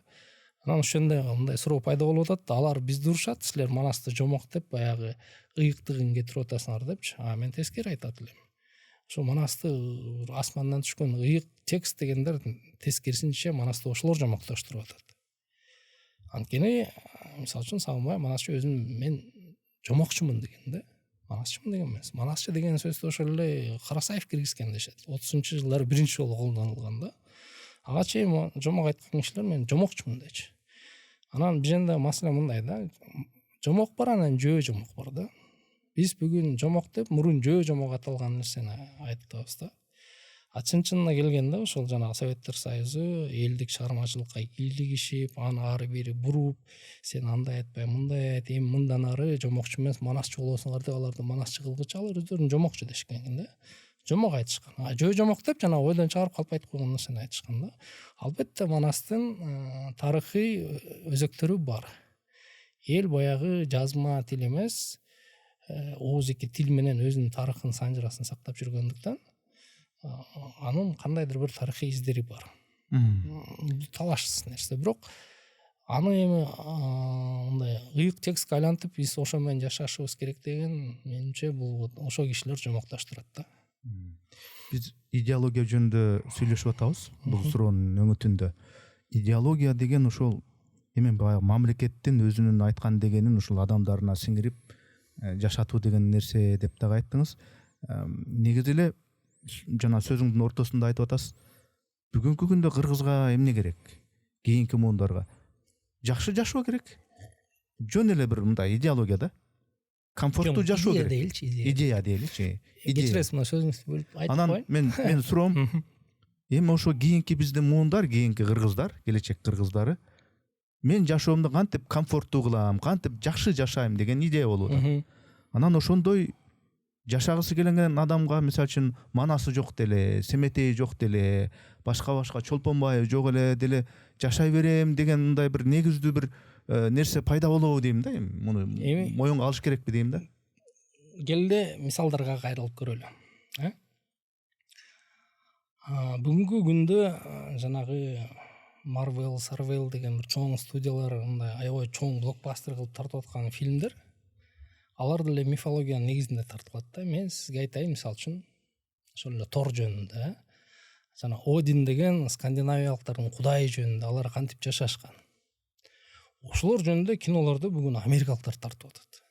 Анан ошондо мындай суроо пайда болуп атат. Алар бизди урушат, силер Манасты жомок деп баягы ыйыктыгын кетирип атасыңар депчи. Мен тескери айтат элем. Ошо Манасты асмандан түшкөн ыйык текст дегендер тескерисинче Манасты ошолор жомоктоштуруп атат. Анткени мисалы үчүн Сагынбай Манасчы өзүм мен жомокчумун деген да. Манасчымын деген эмес. Манасчы деген сөздү ошол эле Карасаев киргизген дешет. 30-жылдары биринчи жолу колдонулган да. Ага чейин жомок айткан кишилер мен жомокчумун дечи. Анан биженде маселе мындай да. Жомок бар, анан жөө жомок бар да. Биз бүгүн жомок деп мурун жөө жомок аталган нерсени айтып атабыз да. Чын-чынына келгенде ошол жанагы Советтер Союзу элдик чыгармачылыкка кийлигишип, аны ары бери буруп, сен андай айтпай, мындай айт, эми мындан ары жомокчу эмес, манасчы болосуңар деп аларды манасчы кылгычы, алар өздөрүн жомокчу дешкен да. Жомок айтышкан. Жөө жомок деп жана ойдон чыгарып калп айтып койгон нерсени айтышкан да. Албетте Манастын тарыхый өзөктөрү бар. Эл баягы жазма тил эмес, ооз-эки тил менен өзүнүн тарыхын, санжырасын сактап жүргөндүктөн анын кандайдыр бир тарыхый издери бар. Талашсыз нерсе. Бирок аны эми мындай ыйык текстке айлантып биз ошо менен жашашыбыз керек деген менимче бул ошо кишилер жомоктоштурат да. Биз идеология жөнүндө сүйлөшүп атабыз бул суроонун өңүтүндө. Идеология деген ошол эми баягы мамлекеттин өзүнүн айткан дегенин ушул адамдарына сиңирип жашатуу деген нерсе деп дагы айттыңыз. Негизи эле жана сөзүңдүн ортосунда айтып атасыз. Бүгүнкү күндө кыргызга эмне керек? Кийинки муундарга жакшы жашоо керек. Жөн эле бир мындай идеология да. Комфорттуу жашоо керек. Идея дейли. Кечиресиз, мына сөзүңүздү бөлүп айтып коеюн. Анан мен суроом, эми ошо кийинки биздин муундар, кийинки кыргыздар, келечек кыргыздары мен жашоомду кантип комфорттуу кылам, кантип жакшы жашайм деген идея болуп атат. Анан ошондой жашагысы келген адамга мисалы үчүн Манасы жок деле, Семетей жок деле, башка Чолпонбаев жок эле деле жашай берем деген мындай бир негиздүү бир нерсе пайда болобу дейм да. Муну моюнга алыш керекпи дейм да. Келде мисалдарга кайрылып көрөлү. Бүгүнкү күндө жанагы Marvel, Sarvel деген бир чоң студиялар мындай аябай чоң блокбастер кылып тартып аткан фильмдер, алар деле мифологиянын негизинде тартылат да. Мен сизге айтайын, мисалы үчүн ошол эле Тор жөнүндө, жана Один деген скандинавиялыктардын кудайы жөнүндө алар кантип жашашкан. Ошолор жөнүндө кинолорду бүгүн америкалыктар тартып атат.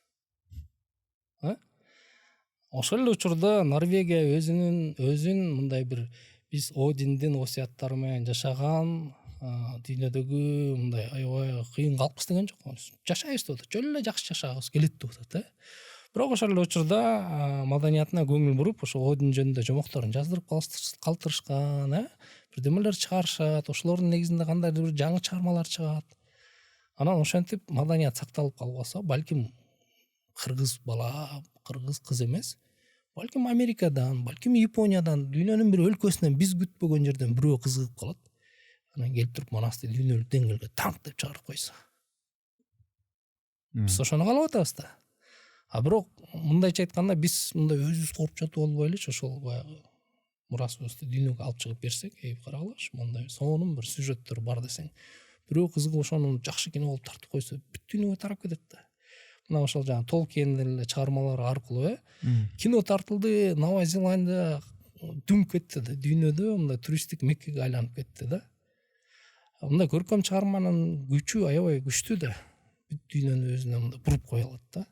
Ошол эле учурда Норвегия өзүн мындай бир биз Одиндин осуяттары менен жашаган дүйнөдөгү мындай аябай кыйын калкыбыз деген жок. Жашайбыз деп атат. Жөн эле жакшы жашагыбыз келет деп атат. Бирок ошол эле учурда маданиятына көңүл буруп, ошо Один жөнүндө жомокторун жаздырып калтырышкан, бирдемелер чыгарышат, ошолордун негизинде кандайдыр бир жаңы чыгармалар чыгат. Анан ошентип маданият сакталып калып калса, балким кыргыз бала, кыргыз кыз эмес, балким Америкадан, балким Япониядан, дүйнөнүн бир өлкөсүнөн биз күтпөгөн жерден бирөө кызыгып калат. Анан келип туруп Манасты дүйнөлүк деңгээлге танк деп чыгарып койсо. Биз ошону каалап атабыз да. Бирок мындайча айтканда биз мындай өзүбүз коруп жатып албайлычы, ошол баягы мурасыбызды дүйнөгө алып чыгып берсек, карагылачы, мындай сонун бир сюжеттер бар десең, бирөө кызыгып ошону жакшы кино кылып тартып койсо, бүт дүйнөгө тарап кетет да. мына ошол жаңы Толкиендин эле чыгармалары аркылуу кино тартылды. Новая Зеландия дүңүп кетти да, дүйнөдө мындай туристтик меккеге айланып кетти да. Мындай көркөм чыгарманын күчү аябай күчтүү да, бүт дүйнөнү өзүнө мындай буруп кое алат да.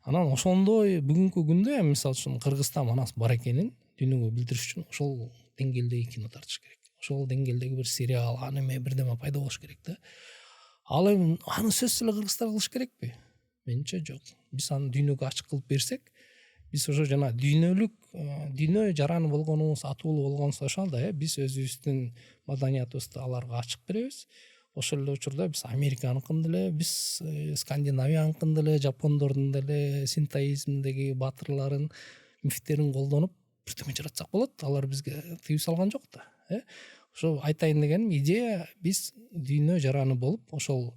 Анан ошондой бүгүнкү күндө мисалы үчүн Кыргызстан манас бар экенин дүйнөгө билдириш үчүн ошол деңгээлдеги кино тартыш керек. Ошол деңгээлдеги бир сериал, аниме бирдеме пайда болуш керек да. Ал эми аны сөзсүз эле кыргыздар кылыш керекпи? Менимче жок. Биз аны дүйнөгө ачык кылып берсек, биз ошо жана дүйнө жараны болгонубуз, атуулуу болгонубуз ошол да, биз өзүбүздүн маданиятыбызды аларга ачык беребиз. Ошол эле учурда биз Американыкын деле, биз Скандинавияныкын деле, Жапондордун деле синтоизмдеги баатырларын, мифтерин колдонуп бирдеме жаратсак болот. Алар бизге тыюу салган жок да. Ошо айтайын дегеним, идея биз дүйнө жараны болуп, ошол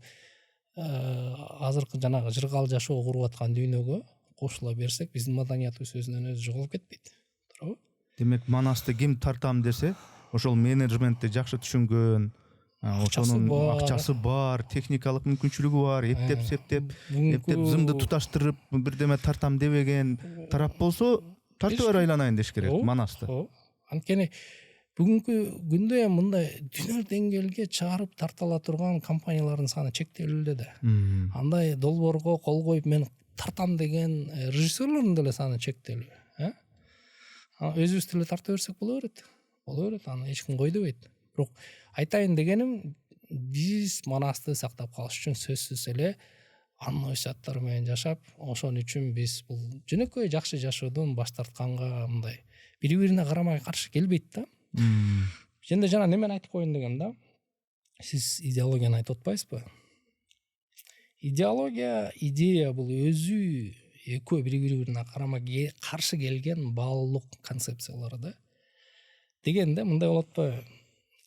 азыркы жанагы жыргал жашоо куруп аткан дүйнөгө кошула берсек, биздин маданиятыбыз өзүнөн өзү жоголуп кетпейт. Туурабы? Демек, Манасты ким тартам десе, ошол менеджментти жакшы түшүнгөн, ошонун акчасы бар, техникалык мүмкүнчүлүгү бар, эптеп зымды туташтырып бирдеме тартам дебеген тарап болсо, тартып айланайын деш керек Манасты. Анткени бүгүнкү күндө мындай дүйнөлүк деңгээлге чыгарып тартала турган компаниялардын саны чектелүү эле да. Андай долбоорго кол коюп мен тартам деген режиссерлордун деле саны чектелүү. Өзүбүз деле тарта берсек боло берет. Аны эч ким кой дебейт. Бирок айтайын дегеним, биз Манасты сактап калыш үчүн сөзсүз эле анын ой сааттары менен жашап, ошон үчүн биз бул жөнөкөй жакшы жашоодон баш тартканга мындай бири-бирине карамай каршы келбейт да. Жөндөй жана немени айтып коеюн дегем да. Сиз идеологияны айтып атпайсызбы? Идея бул өзү экөө бири-бирине карама каршы келген баалуулук концепциялары да. Дегенде мындай болот го.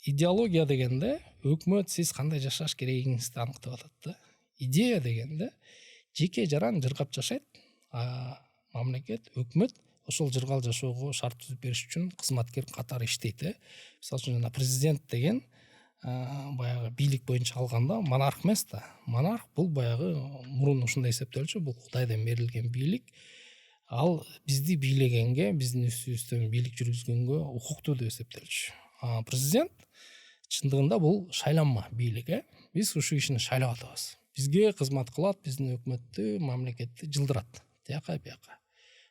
Идеология дегенде өкмөт сиз кандай жашаш керегиңизди аныктап атат да. Идея дегенде жеке жаран жыргап жашайт, мамлекет, өкмөт ошол жыргал жашоого шарт түзүп бериш үчүн кызматкер катары иштейт. Мисалы үчүн жана президент деген баягы бийлик боюнча алганда монарх эмес да. Монарх бул баягы мурун ушундай эсептелчү, бул Кудайдан берилген бийлик. Ал бизди бийлегенге, биздин үстүбүздөн бийлик жүргүзгөнгө укуктуу деп эсептелчү. Президент чындыгында бул шайланма бийлик. Биз ушул кишини шайлап атабыз. Бизге кызмат кылат, биздин өкмөттү, мамлекетти жылдырат. Тияка бияка.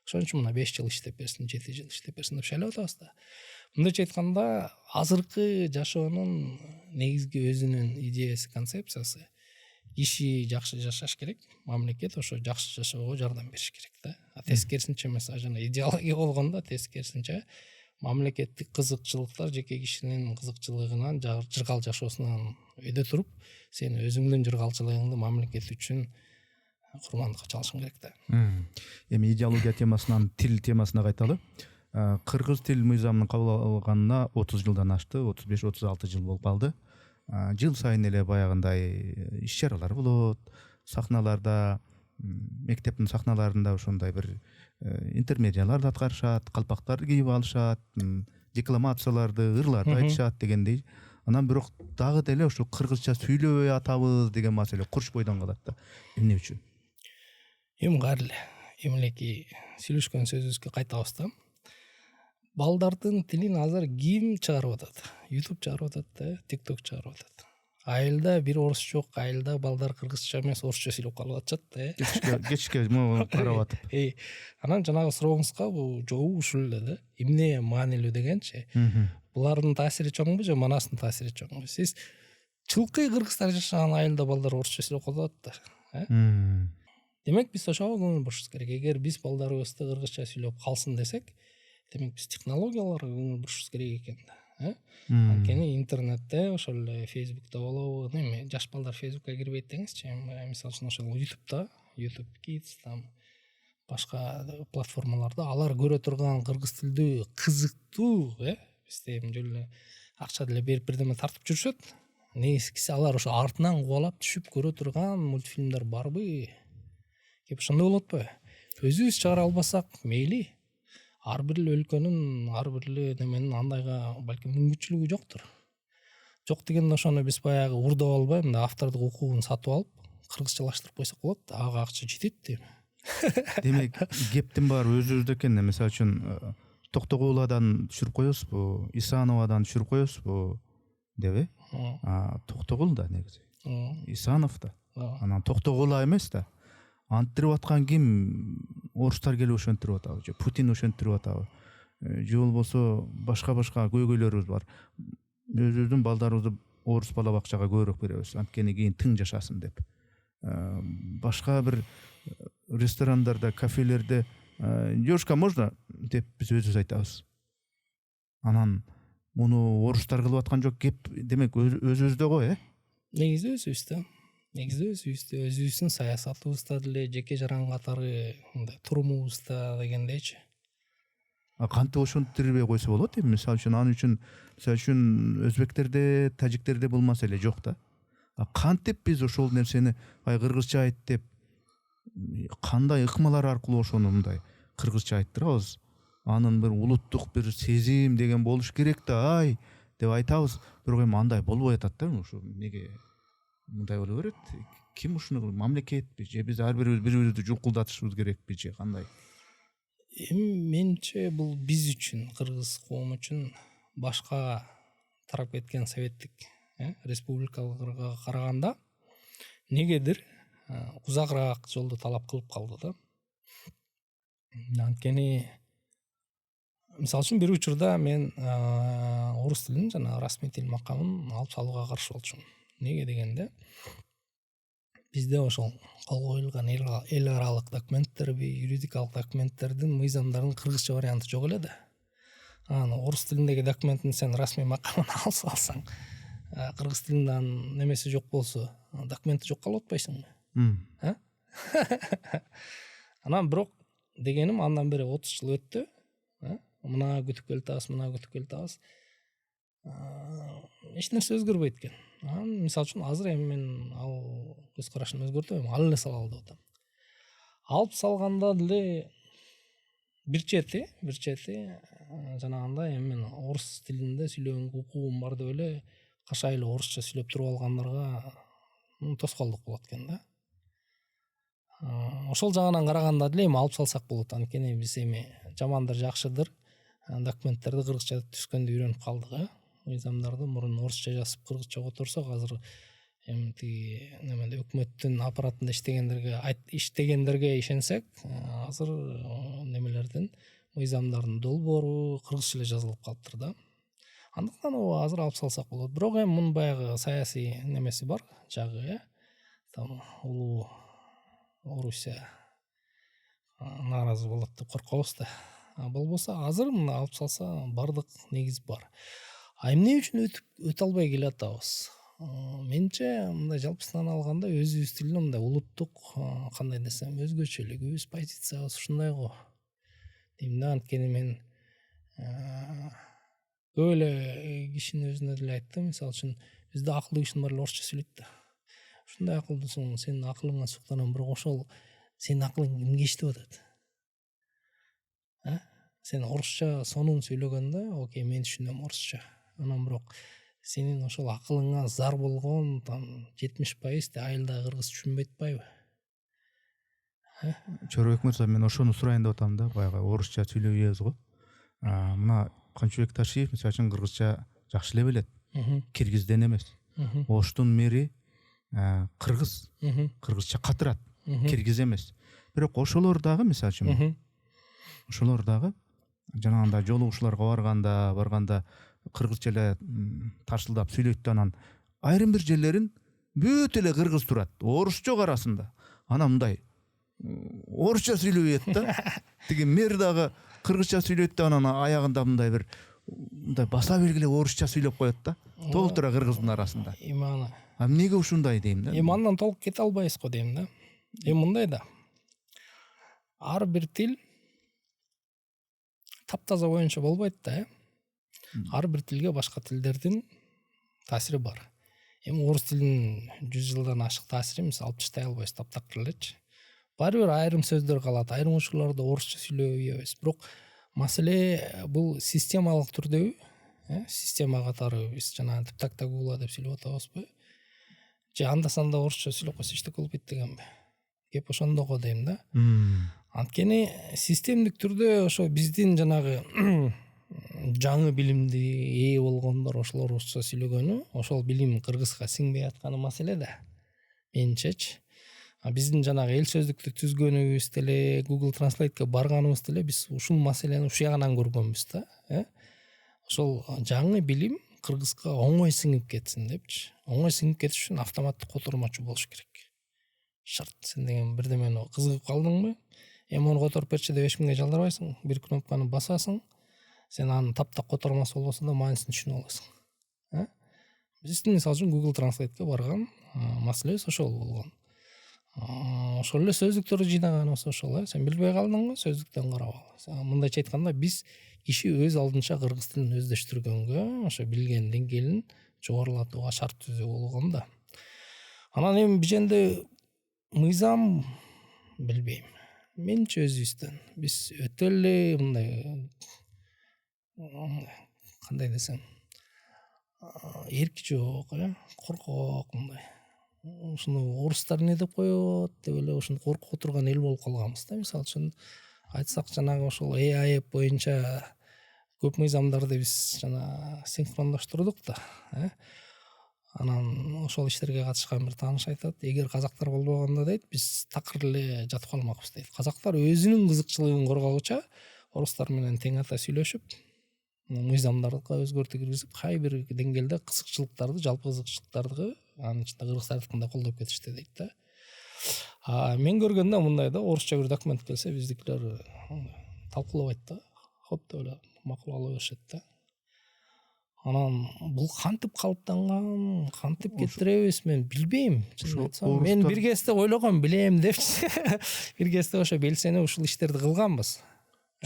Ошон үчүн мына 5 жыл иштеп берсин, 7 жыл иштеп берсин деп шайлап атабыз да. Мындайча айтканда, азыркы жашоонун негизги өзүнүн идеясы, концепциясы киши жакшы жашаш керек, мамлекет ошо жакшы жашоого жардам бериш керек да. Тескерисинче эмес, жана идеология болгондо тескерисинче мамлекеттик кызыкчылыктар жеке кишинин кызыкчылыгынан, жыргал жашоосунан өйдө туруп, сен өзүңдүн жыргалчылыгыңды мамлекет үчүн курмандыкка чалышың керек да. Эми идеология темасынан тил темасына кайталы. Кыргыз тил мыйзамынын кабыл алынганына 30 жылдан ашты, 35-36 жыл болуп калды. Жыл сайын эле баягындай иш-чаралар болот, сахналарда, мектептин сахналарында ошондой бир интермедиаларды аткарышат, калпактарды кийип алышат, декламацияларды, ырларды айтышат дегендей. Анан бирок дагы деле ошо кыргызча сүйлөбөй атабыз деген маселе курч бойдон калат да. Эмне үчүн? Эми кайрыле. Эмнеки сүйлөшкөн сөзүбүзгө кайтабыз да. Балдардын тилин азыр ким чыгарып атат? YouTube чыгарып атат да, TikTok чыгарып атат. Айылда бир орус жок, айылда балдар кыргызча эмес орусча сүйлөп калып атышат да. Кечке карап атып. Анан жанагы сурооңузга бул жообу ушул эле да. Эмне маанилүү дегенчи, булардын таасири чоңбу же Манастын таасири чоңбу? Сиз чылкы кыргыздар жашаган айылда балдар орусча сүйлөп калып атат да. Демек биз ошого көңүл бурушубуз керек. Эгер биз балдарыбызды кыргызча сүйлөп калсын десек, демек биз технологияларга көңүл бурушубуз керек экен да. Анткени интернетте, ошол эле Facebook'та болобу, эми жаш балдар Facebook'ка кирбейт деңизчи, мисалы үчүн ошол YouTube'да, YouTube Kids, там башка платформаларда алар көрө турган кыргыз тилдүү кызыктуу, бизде эми жөн эле акча деле берип бирдеме тартып жүрүшөт. Негизгиси алар ошо артынан кубалап түшүп көрө турган мультфильмдер барбы? Кеп ошондой болот го. Өзүбүз чыгара албасак мейли. Ар бир өлкөнүн, ар бир неменин андайга балким мүмкүнчүлүгү жоктур. Жок дегенде ошону биз баягы урдап албай, мындай автордук укугун сатып алып, кыргызчалаштырып койсок болот, ага акча жетет дейм. Демек, кептин баары өзүбүздө экен. Мисалы үчүн Токтогуладан түшүрүп коебузбу, Исановадан түшүрүп коебузбу деп Токтогул да негизи. Исанов да. Анан Токтогула эмес да. Анттырып аткан ким? Орустар келип ошентирип атабы, же Путин ошентирип атабы, же болбосо башка көйгөйлөрүбүз бар. Өзүбүздүн балдарыбызды орус бала бакчага көбүрөөк беребиз, анткени кийин тың жашасын деп. Башка бир ресторандарда, кафелерде девушка можно деп биз өзүбүз айтабыз. Анан муну орустар кылып аткан жок, кеп демек өзүбүздө го, Негизи өзүбүздө. Өзүбүздүн саясатыбызда деле, жеке жаран катары мындай турумубузда дегендейчи. Кантип ошентирбей койсо болот эми? Мисалы үчүн өзбектерде, тажиктерде болмаса эле жок да. Кантип биз ошол нерсени кыргызча айт деп, кандай ыкмалар аркылуу ошону мындай кыргызча айттырабыз? Анын бир улуттук бир сезим деген болуш керек да, деп айтабыз. Бирок эми андай болбой атат да. Ошо неге мындай боло берет? Ким ушуну, мамлекетпи же биз ар бирибизди жулкулдатышыбыз керекпи же кандай? Менимче бул биз үчүн, кыргыз коому үчүн башка тарап кеткен советтик республикаларга караганда негедир узагыраак жолду талап кылып калды да. Анткени мисалы үчүн бир учурда мен орус тилин жана расмий тил макамын алып салууга каршы болчумун. Неге дегенде, бизде ошол кол коюлган эл аралык документтерби, юридикалык документтердин мыйзамдардын кыргызча варианты жок эле да. Орус тилиндеги документтин сен расмий макамын алып салсаң, кыргыз тилинин немеси жок болсо, документи жок калып атпайсыңбы? Анан бирок дегеним, андан бери 30 жыл өттү. Мына күтүп келатабыз. Эч нерсе өзгөрбөйт экен. Мисалы үчүн азыр эми мен ал көз карашымды өзгөртөм, ал эле салалы деп атам. Алып салганда деле бир чети жанагындай эми мен орус тилинде сүйлөгөнгө укугум бар деп эле кашай эле орусча сүйлөп туруп алгандарга тоскоолдук болот экен да. Ошол жагынан караганда деле эми алып салсак болот. Анткени биз эми жамандыр жакшыдыр документтерди кыргызча түзгөндү үйрөнүп калдык. Мыйзамдарды мурун орусча жазып кыргызча которсок, азыр эми тиги немеде өкмөттүн аппаратында иштегендерге ишенсек, азыр немелердин мыйзамдардын долбоору кыргызча эле жазылып калыптыр да. Андыктан азыр алып салсак болот. Бирок эми мунун баягы саясий немеси бар жагы, там улуу Орусия нааразы болот деп коркобуз да. Болбосо азыр мына алып салса бардык негиз бар. Эмне үчүн өтө албай келатабыз? Менимче мындай жалпысынан алганда өзүбүз тилдин мындай улуттук кандай десем өзгөчөлүгүбүз, позициябыз ушундай го дейм да. Анткени мен көп эле кишинин өзүнө деле айттым. Мисалы үчүн бизде акылдуу кишинин баары орусча сүйлөйт да. Ушундай акылдуусуң, сенин акылыңа суктанам, бирок ошол сенин акылың кимге иштеп атат? Сен орусча сонун сүйлөгөндө, окей, мен түшүнөм орусча. Анан бирок сенин ошол акылыңа зар болгон 70% айылда кыргыз түшүнбөй атпайбы? Чорбек мырза, мен ошону сурайын деп атам да, баягы орусча сүйлөп ийебиз го. Мына Канчыбек Ташиев мисалы үчүн кыргызча жакшы эле билет. Киргизден эмес. Оштун мэри кыргыз, кыргызча катырат, киргиз эмес. Бирок ошолор дагы мисалы үчүн ошолор дагы жанагындай жолугушууларга барганда кыргызча эле тарсылдап сүйлөйт да, анан айрым бир жерлерин бүт эле кыргыз турат, орус жок арасында. Анан мындай орусча сүйлөйт да. Тиги мэр дагы кыргызча сүйлөйт да, анан аягында мындай бир мындай баса белгилеп орусча сүйлөп коет да. Толтура кыргыздын арасында. Эми Эмнеге ушундай дейм да. Эми андан толук кете албайбыз го дейм да. Эми мындай да. Ар бир тил таптаза боюнча болбойт да. Ар бир тилге башка тилдердин таасири бар. Эми орус тилинин 100 жылдан ашык таасири мисалы алып таштай албайбыз, таптак элечи. Баары бир айрым сөздөр калат, айрым учурларда орусча сүйлөп ийебиз. Бирок маселе бул системалык түрдөбү? Система катары биз жана таптак тагуула деп сүйлөп атабызбы? же анда санда орусча сүйлөп койсо иштек болуп кетти дегенби. Кеп ошондого дейм да. Анткени системдик түрдө ошо биздин жанагы жаңы билимди ээ болгондор ошол орусча сүйлөгөнү, ошол билим кыргызга сиңбей атканы маселе да. Менимчечи. Биздин жанагы эл сөздүктү түзгөнүбүз деле, Google Translate'ке барганыбыз деле биз ушул маселени ушуягынан көргөнбүз да. Ошол жаңы билим кыргызга оңой сиңип кетсин депчи. Оңой сиңип кетиш үчүн автоматтык котормочу болуш керек. Шарт. Сен деген бирдемени кызыгып калдыңбы? Эми ону которуп берчи деп эч кимге жалдарбайсың. Бир кнопканы басасың. Сен анын таптак котормасы болбосо да маанисин түшүнүп аласың. Биздин мисалы үчүн Google Translate'ке барган маселебиз ошол болгон. Ошол эле сөздүктөрдү жыйнаганыбыз ошол. Сен билбей калдыңбы? Сөздүктөн карап ал. Мындайча айтканда биз киши өз алдынча кыргыз тилин өздөштүргөнгө, ошо билген деңгээлин жогорулатууга шарт түзүү болгон да. Анан эми биженде мыйзам билбейм. Менчи өзүбүздөн биз өтө эле мындай кандай десем, эрки жок, коркок мындай. Ушуну орустар эмне деп коет деп эле ушуну коркуп отурган эл болуп калганбыз да. Мисалы үчүн айтсак жанагы ошол АЭП боюнча көп мыйзамдарды биз жана синхрондоштурдук да. Анан ошол иштерге катышкан бир тааныш айтат, эгер казактар болбогондо дейт, биз такыр эле жатып калмакпыз дейт. Казактар өзүнүн кызыкчылыгын коргоогуча орустар менен тең ата сүйлөшүп, мыйзамдарды өзгөртүү киргизип, кай бир деңгээлде кызыкчылыктарды, жалпы кызыкчылыктарды анын ичинде кыргыз тарыхында колдоп кетишти дейт да. Мен көргөндө мындай да, орусча бир документ келсе, биздикилер талкуулабайт да. Хоп деп эле макул ала беришет да. Анан бул кантип калыптанган, кантип кетиребиз, мен билбейм. Мен бир кезде ойлогом, билем депчи. Бир кезде ошо белсенип ушул иштерди кылганбыз.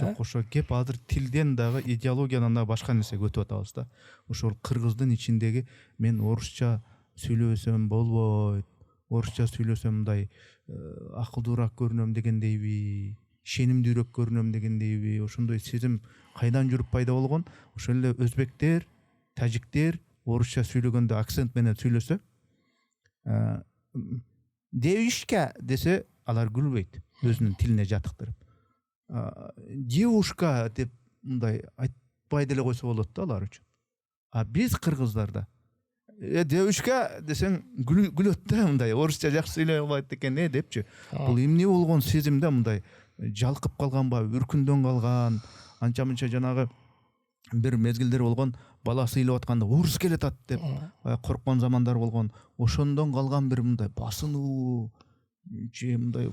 Жок, ошо кеп азыр тилден дагы, идеологиядан дагы башка нерсеге өтүп атабыз да. Ошол кыргыздын ичиндеги мен орусча сүйлөсөм болбойт, орусча сүйлөсөм мындай акылдуураак көрүнөм дегендейби, ишенимдүүрөөк көрүнөм дегендейби, ошондой сезим кайдан жүрүп пайда болгон? Ошол эле өзбектер, тажиктер орусча сүйлөгөндө акцент менен сүйлөсө, девушка десе алар күлбөйт, өзүнүн тилине жатыктырып. Девушка деп мындай айтпай деле койсо болот да алар үчүн. Биз кыргыздарда девушка десең күлөт да, мындай орусча жакшы сүйлөй албайт экен депчи. Бул эмне болгон сезим да, мындай жалкып калганбы, үркүндөн калган, анча-мынча жанагы бир мезгилдер болгон, бала сыйлап атканда орус келатат деп корккон замандар болгон. Ошондон калган бир мындай басынуу же мындай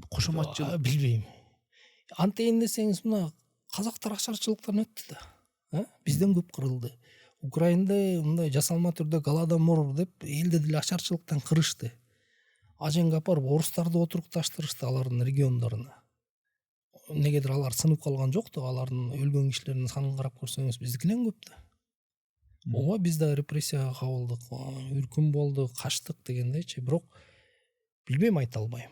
кошоматчылык. Билбейм. Антейин десеңиз, мына казактар ашарчылыктан өттү да. Бизден көп кырылды. Украинда мындай жасалма түрдө голодомор деп элди деле ашарчылыктан кырышты. Аженге апарып орустарды отурукташтырышты алардын региондоруна. Негедир алар сынып калган жок да, алардын өлгөн кишилердин санын карап көрсөңүз биздикинен көп да. Ооба, биз да репрессияга кабылдык, үркүн болду, качтык дегендейчи, бирок билбейм, айта албайм.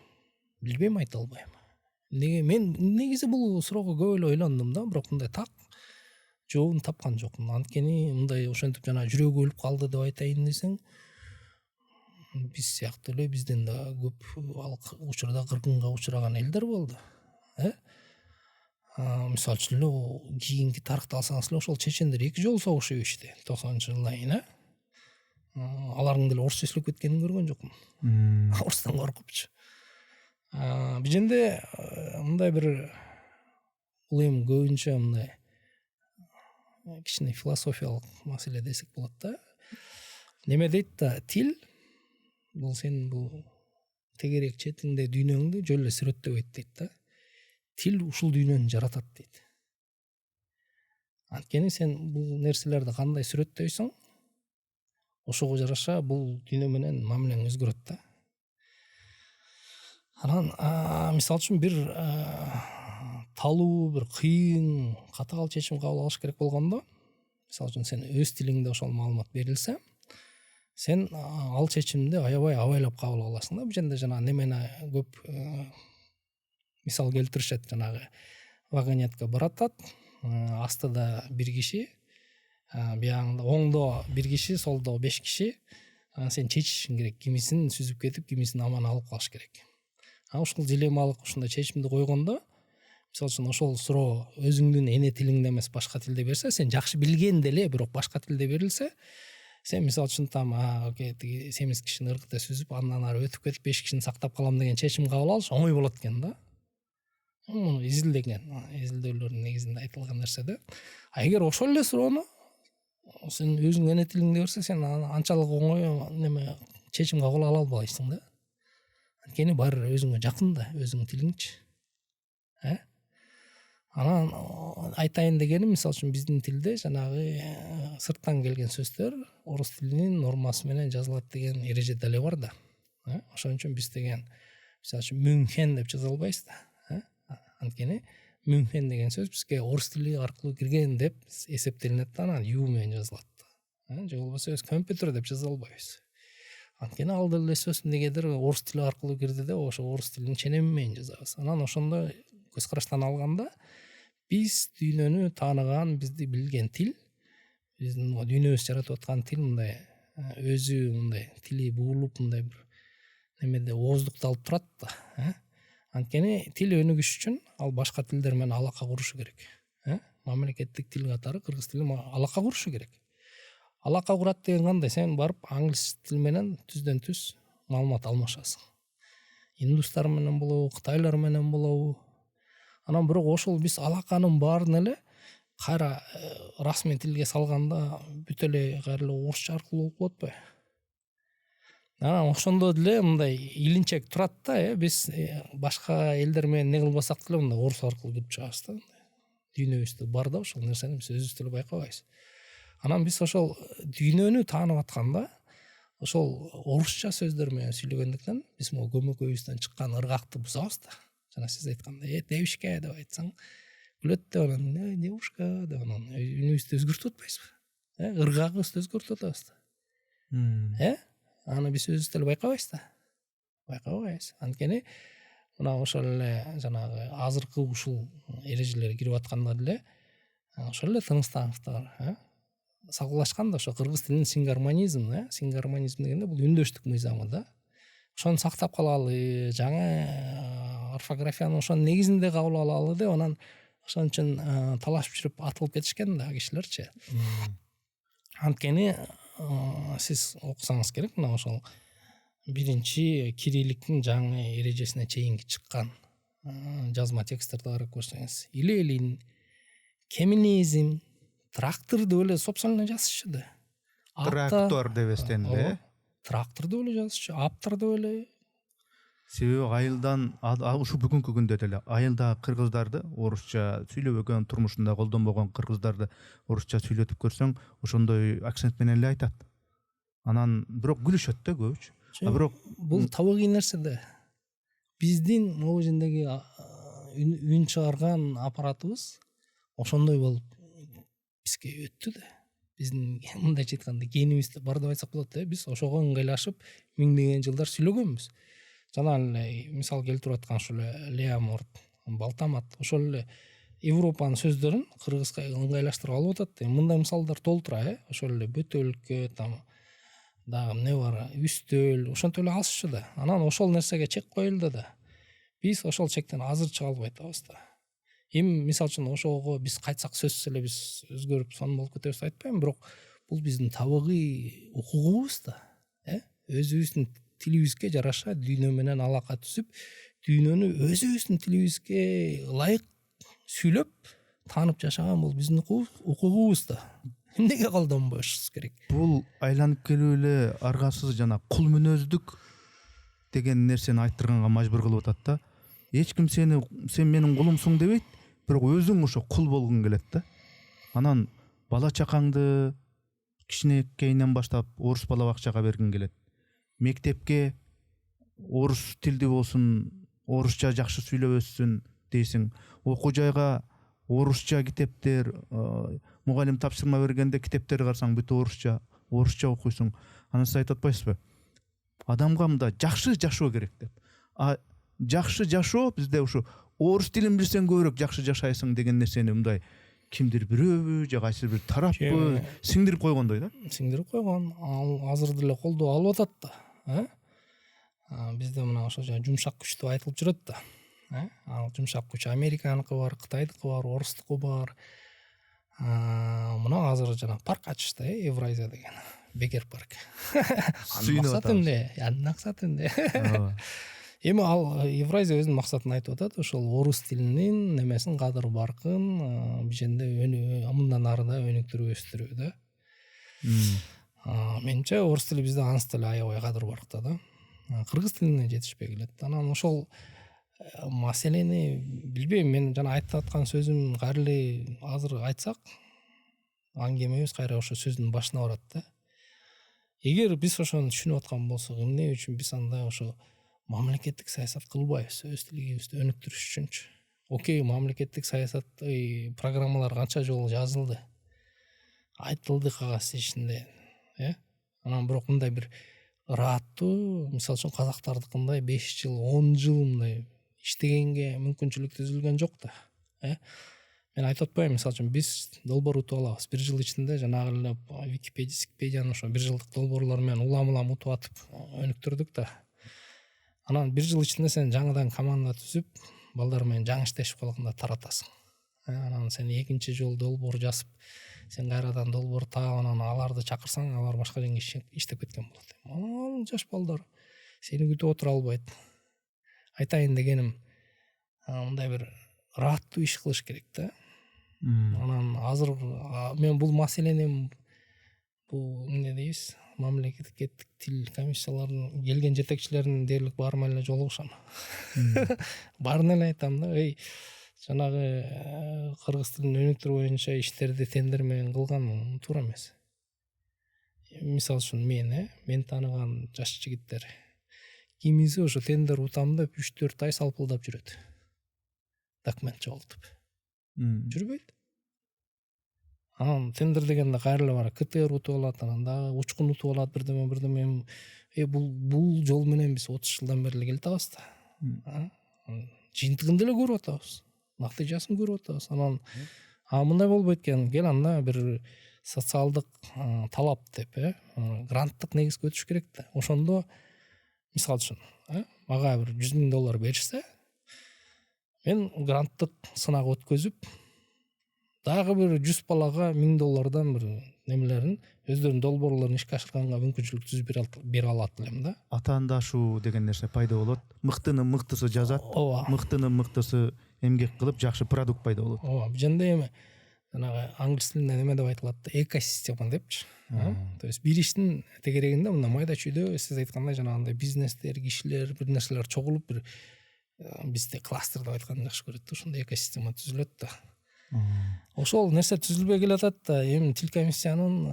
Мен негизи бул суроого көп эле ойлондум да, бирок мындай так жообун тапкан жокмун. Анткени мындай ошентип жана жүрөгү өлүп калды деп айтайын десең, биз сыяктуу эле бизден да көп ал учурда кыргынга учураган элдер болду. Мисалы үчүн эле кийинки тарыхты алсаңыз эле ошол чечендер 2 жолу согуш ишти 90-жылдан кийин. Алардын деле орусча сүйлөп кеткенин көргөн жокмун. Орустан коркупчу. Биженде мындай бир бул эми көбүнчө мындай кичине философиялык маселе десек болот да. Неме дейт да, тил бул сен бул тегерек четиңде дүйнөңдү жөн эле сүрөттөбөйт дейт да. Тил ушул дүйнөнү жаратат дейт. Анткени сен бул нерселерди кандай сүрөттөйсүң, ошого жараша бул дүйнө менен мамилең өзгөрөт да. Анан мисалы үчүн бир талуу, бир кыйын, катаал чечим кабыл алыш керек болгондо, мисалы үчүн сен өз тилиңде ошол маалымат берилсе, сен ал чечимди аябай абайлап кабыл аласың да. Биженде жана немени көп мисал келтиришет, жанагы вагонетке баратат, астыда бир киши, биягында оңдо бир киши, солдо 5 киши, Анан сен чечишиң керек, кимисин сүзүп кетип, кимисин аман алып калыш керек. Ушул дилеммалык ушундай чечимди койгондо, мисалы үчүн ошол суроо өзүңдүн эне тилиңде эмес башка тилде берсе, сен жакшы билгенде эле бирок башка тилде берилсе, сен мисалы үчүн там окей тиги семиз кишини ыркыта сүзүп, андан ары өтүп кетип 5 кишини сактап калам деген чечим кабыл алыш оңой болот экен да. Муну изилдөөлөрдүн негизинде айтылган нерсе да. Эгер ошол эле суроону сен өзүң эне тилиңде берсе, сен анчалык оңой неме чечим кабыл ала албайсың да. Анткени баары өзүңө жакын да, өзүңдүн тилиңчи. Анан айтайын дегеним, мисалы үчүн биздин тилде жанагы сырттан келген сөздөр орус тилинин нормасы менен жазылат деген эреже деле бар да. Ошон үчүн биз деген мисалы үчүн Мюнхен деп жаза албайбыз да. Анткени Мюнхен деген сөз бизге орус тили аркылуу кирген деп эсептелинет да, анан ю менен жазылат. Же болбосо компьютер деп жаза албайбыз. Анткени ал деле сөз эмнегедир орус тили аркылуу кирди деп ошо орус тилинин ченеми менен жазабыз. Анан ошондо көз караштан алганда биз дүйнөнү тааныган, бизди билген тил, биздин дүйнөбүз жаратып аткан тил мындай өзү мындай тили буулуп мындай бир немеде ооздукту алып турат да. Анткени тил өнүгүш үчүн ал башка тилдер менен алака курушу керек. Мамлекеттик тил катары кыргыз тили алака курушу керек. Алака курат деген кандай? Сен барып англис тил менен түздөн түз маалымат алмашасың. Индустар менен болобу, кытайлар менен болобу. Анан бирок ошол биз алаканын баарын эле кайра расмий тилге салганда бүт эле кайра эле орусча аркылуу болуп калат атпайбы? Анан ошондо деле мындай илинчек турат да, биз башка элдер менен не кылбасак деле мындай орус аркылуу кирип чыгабыз да. Дүйнөбүздө бар да ошол нерсени биз өзүбүз деле байкабайбыз. Анан биз ошол дүйнөнү таанып атканда ошол орусча сөздөр менен сүйлөгөндүктөн биз могу көмөкөйүбүздөн чыккан ыргакты бузабыз да. Жана сиз айткандай девушка деп айтсаң күлөт деп анан девушка деп анан үнүбүздү өзгөртүп атпайсызбы? Ыргагыбызды өзгөртүп атабыз да. Аны биз өзүбүз деле байкабайбыз да. Байкабайбыз. Анткени мына ошол эле жанагы азыркы ушул эрежелер кирип атканда деле ошол эле тыныстаңыздар, салгылашкан да ошо кыргыз тилинин сингармонизм, сингармонизм дегенде бул үндөштүк мыйзамы да. Ошону сактап калалы, жаңы орфографияны ошонун негизинде кабыл алалы деп анан ошон үчүн талашып жүрүп атылып кетишкен да кишилерчи. Анткени сиз окусаңыз керек, мына ошол биринчи кирилликтин жаңы эрежесине чейинки чыккан жазма тексттерди карап көрсөңүз, Илелин, Кеминизм, трактор деп эле собственно жазышчу да. Трактор дебестен эле. Трактор деп эле жазышчу, аптыр деп эле. Себеби айылдан ушу бүгүнкү күндө деле айылдагы кыргыздарды орусча сүйлөбөгөн, турмушунда колдонбогон кыргыздарды орусча сүйлөтүп көрсөң, ошондой акцент менен эле айтат. Анан бирок күлүшөт да көбүчө. Бирок бул табигый нерсе да. Биздин могу жердеги үн чыгарган аппаратыбыз ошондой болуп бизге өттү да. Биздин мындайча айтканда генибизде бар деп айтсак болот да. Биз ошого ыңгайлашып миңдеген жылдар сүйлөгөнбүз. Жана эле мисал келтирип аткан ушул Леаморт, Балтамат ошол эле Европанын сөздөрүн кыргызга ыңгайлаштырып алып атат. Мындай мисалдар толтура, ошол эле бөтөлкө, там дагы эмне бар, үстөл, ошентип эле алышчу да. Анан ошол нерсеге чек коюлду да. Биз ошол чектен азыр чыга албай атабыз да. Эми мисалы үчүн ошого биз кайтсак сөзсүз эле биз өзгөрүп сонун болуп кетебиз деп айтпайм, бирок бул биздин табигый укугубуз да. Өзүбүздүн тилибизге жараша дүйнө менен алака түзүп, дүйнөнү өзүбүздүн тилибизге ылайык сүйлөп, таанып жашаган бул биздин укугубуз да. Эмнеге колдонбошубуз керек? Бул айланып келип эле аргасыз жана кул мүнөздүк деген нерсени айттырганга мажбур кылып атат да. Эч ким сен менин кулумсуң дебейт, бирок өзүң ошо кул болгуң келет да. Анан бала чакаңды кичинекейинен баштап орус бала бакчага бергиң келет. Мектепке орус тилди болсун, орусча жакшы сүйлөп өссүн дейсиң. Окуу жайга орусча китептер, мугалим тапшырма бергенде китептерди карасаң бүт орусча окуйсуң. Анан сиз айтып атпайсызбы? Адамга мында жакшы жашоо керек деп. Жакшы жашоо бизде ушу орус тилин билсең көбүрөөк жакшы жашайсың деген нерсени мындай кимдир бирөөбү же кайсы бир тараппы сиңдирип койгондой да. Сиңдирип койгон. Ал азыр деле колдоо алып атат да. Бизде мына ошо жумшак күч деп айтылып жүрөт да. Ал жумшак күч Американыкы бар, Кытайдыкы бар, Орустуку бар. Мына азыр жана парк ачышты, Евразия деген. Бекер парк. Анын максаты эми ал Евразия өзүнүн максатын айтып атат, ошол орус тилинин немесин кадыр баркын бишенде мындан арыда өнүктүрүп өстүрүү да. Менимче орус тили бизде аныс деле аябай кадыр баркта да. Кыргыз тилине жетишпей келет. Анан ошол маселени билбейм, мен жана айтып аткан сөзүм кайра эле азыр айтсак, аңгемебиз кайра ошо сөздүн башына барат да. Эгер биз ошону түшүнүп аткан болсок, эмне үчүн биз анда ошо мамлекеттик саясат кылбайбыз өз тилибизди өнүктүрүш үчүнчү? Окей, мамлекеттик саясат программалар канча жолу жазылды, айтылды кагаз ичинде, анан бирок мындай бир ыраттуу, мисалы үчүн казактардыкындай 5 жыл, 10 жыл мындай иштегенге мүмкүнчүлүк түзүлгөн жок да. Мен айтып атпайм, мисалы үчүн биз долбоор утуп алабыз. 1 жыл ичинде жанагы эле Википедиянын ошо 1 жылдык долбоорлор менен улам утуп атып өнүктүрдүк да. Анан 1 жыл ичинде сен жаңыдан команда түзүп, балдар менен жаңы иштешип калганда таратасың. Анан сен экинчи жолу долбоор жазып, сен кайрадан долбоор таап, анан аларды чакырсаң, алар башка жерге иштеп кеткен болот. Ал жаш балдар сени күтүп отура албайт. Айтайын дегеним, мындай бир ыраттуу иш кылыш керек да. Анан азыр мен бул маселени бул эмне дейбиз, мамлекеттик тил комиссияларынын келген жетекчилеринин дээрлик баарына эле жолугушам. Баарына эле айтам да, жанагы кыргыз тилин өнүктүрүү боюнча иштерди тендер менен кылган туура эмес. Мисалы үчүн мен тааныган жаш жигиттер кимиси ошо тендер утам деп 3-4 ай салпылдап жүрөт. Документ жоголтуп. Жүрбөйт. Анан тендер дегенде кайра эле бар, КТР утуп алат, анан дагы учкун утуп алат, бирдеме. Бул жол менен биз 30 жылдан бери эле келе атабыз да. Жыйынтыгын деле көрүп атабыз. Натыйжасын көрүп атабыз. Анан мындай болбойт экен, кел анда бир социалдык талап деп, гранттык негизге өтүш керек да. Ошондо мисалы үчүн, мага бир $100,000 беришсе, мен гранттык сынак өткөзүп, дагы бир 100 балага $1,000 бир немелерин, өздөрүнүн долбоорлорун ишке ашырганга мүмкүнчүлүк түзүп бере алат элем да. Атаандашуу деген нерсе пайда болот. Мыктынын мыктысы жазат, мыктынын мыктысы эмгек кылып жакшы продукт пайда болот. Ооба, бизде эми жанагы англис тилинде неме деп айтылат да, экосистема депчи. То есть бир иштин тегерегинде мына майда чүйдө сиз айткандай жанагындай бизнестер, кишилер, бир нерселер чогулуп, бир бизде кластер деп айтканды жакшы көрөт да, ошондой экосистема түзүлөт да. Ошол нерсе түзүлбөй келатат да. Эми тил комиссиянын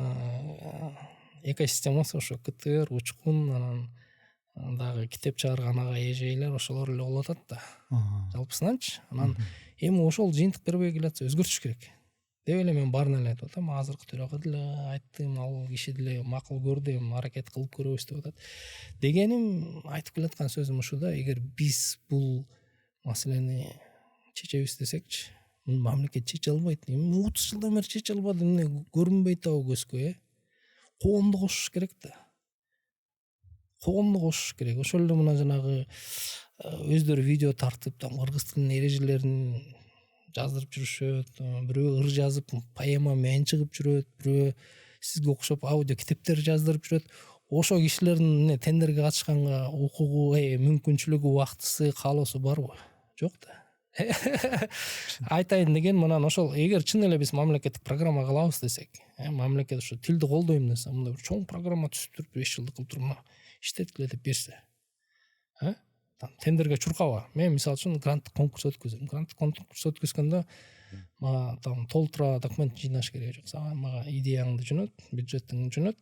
экосистемасы ошо КТР, учкун, анан дагы китеп чыгарган ага эжейлер ошолор эле болуп атат да. Жалпысынанчы. Анан эми ошол жыйынтык бербей келатса өзгөртүш керек деп эле мен баарына эле айтып атам. Азыркы төрага деле айттым, ал киши деле макул көрдү, эми аракет кылып көрөбүз деп атат. Дегеним, айтып келаткан сөзүм ушу да, эгер биз бул маселени чечебиз десекчи, мамлекет чече албайт. 30 жылдан бери чече албады, эмне көрүнбөй атабы көзгө, коомду кошуш керек да. Коомду кошуш керек. Ошол эле мына жанагы өздөрү видео тартып, кыргыз тилинин эрежелерин жаздырып жүрүшөт, бирөө ыр жазып, поэма менен чыгып жүрөт, бирөө сизге окшоп аудио китептер жаздырып жүрөт. Ошо кишилердин тендерге катышканга укугу, мүмкүнчүлүгү, убактысы, каалоосу барбы? Жок да. Айтайын деген мынан, ошол эгер чын эле биз мамлекеттик программа кылабыз десек, мамлекет ошо тилди колдойм десе, мындай бир чоң программа түзүп туруп 5 жылдык кылып туруп иштеткиле деп берсе, тендерге чуркаба. Мен мисалы үчүн гранттык конкурс өткөзөм. Гранттык конкурс өткөзгөндө мага толтура документ жыйнаш кереги жок. Мага идеяңды жөнөт, бюджетиңди жөнөт.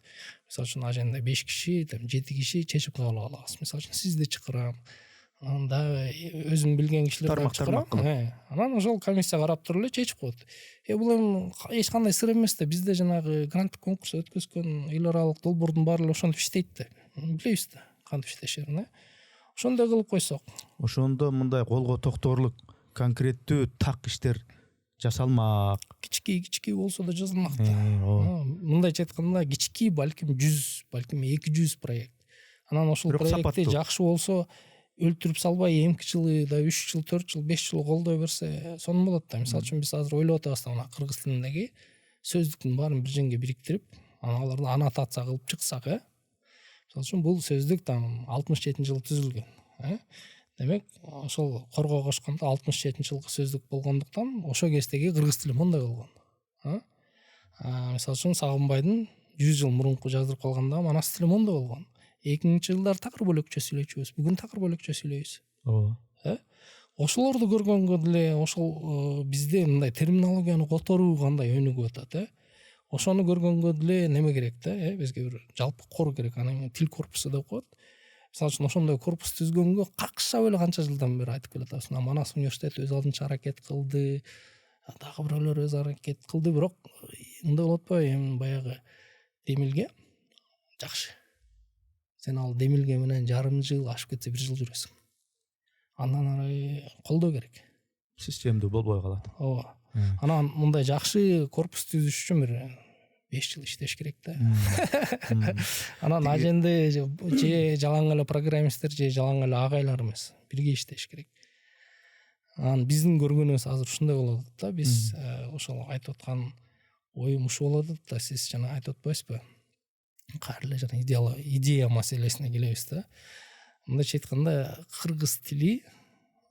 Мисалы үчүн аженда 5 киши, 7 киши чечип кабыл алабыз. Мисалы үчүн сизди чакырам. Анан дагы өзүм билген кишилерди чакырам. Анан ошол комиссия карап туруп эле чечип коет. Бул эми эч кандай сыр эмес да. Бизде жанагы гранттык конкурс өткөзгөн эл аралык долбоордун баары эле ошентип иштейт да. Билебиз да, кантип иштешерин, Ошондой кылып койсок. Ошондо мындай колго токторлук конкреттүү так иштер жасалмак. кички болсо да жазылмак да. Мындайча айтканда кички балким 100, балким 200 проект. Анан ошол Бирок проекти сапаттуу. жакшы болсо өлтүрүп салбай эмки жылы да 3 жыл, 4 жыл, 5 жыл колдой берсе сонун болот да. Мисалы үчүн биз азыр ойлоп атабыз да, мына кыргыз тилиндеги сөздүктүн баарын бир жерге бириктирип, анан аларды аннотация кылып чыксак, мисалы үчүн бул сөздүк там 67-жылы түзүлгөн. Демек, ошол корго кошкондо 67-жылкы сөздүк болгондуктан ошол кездеги кыргыз тили мондай болгон. Мисалы үчүн Сагынбайдын 100 жыл мурунку жаздырып калганда манас тили мондай болгон. 2000-жылдары такыр бөлөкчө сүйлөчүбүз, бүгүн такыр бөлөкчө сүйлөйбүз. Ошолорду көргөнгө деле ошол бизде мындай терминологияны которуу кандай өнүгүп атат, ошону көргөнгө деле неме керек да, бизге бир жалпы кор керек, анан тил корпусу деп коет. Мисалы үчүн ошондой корпус түзгөнгө какшап эле канча жылдан бери айтып келатабыз. Манас университети өз алдынча аракет кылды, дагы бирөөлөр өз аракет кылды, бирок мындай болот атпайбы, эми баягы Демилге жакшы. Сен ал Демилге менен жарым жыл, ашып кетсе 1 жыл жүрөсүң. Андан ары колдоо керек. Системдүү болбой калат. Ооба. Анан мындай жакшы корпус түзүш үчүн бир 5 жыл иштеш керек да. Анан аженде же жалаң эле программисттер, же жалаң эле агайлар эмес, бирге иштеш керек. Анан биздин көргөнүбүз азыр ушундай болот да, биз ошол айтып аткан оюм ушул болот да, сиз жана айтып атпайсызбы? Кайра эле жана идея маселесине келебиз да. Мындайча айтканда, кыргыз тили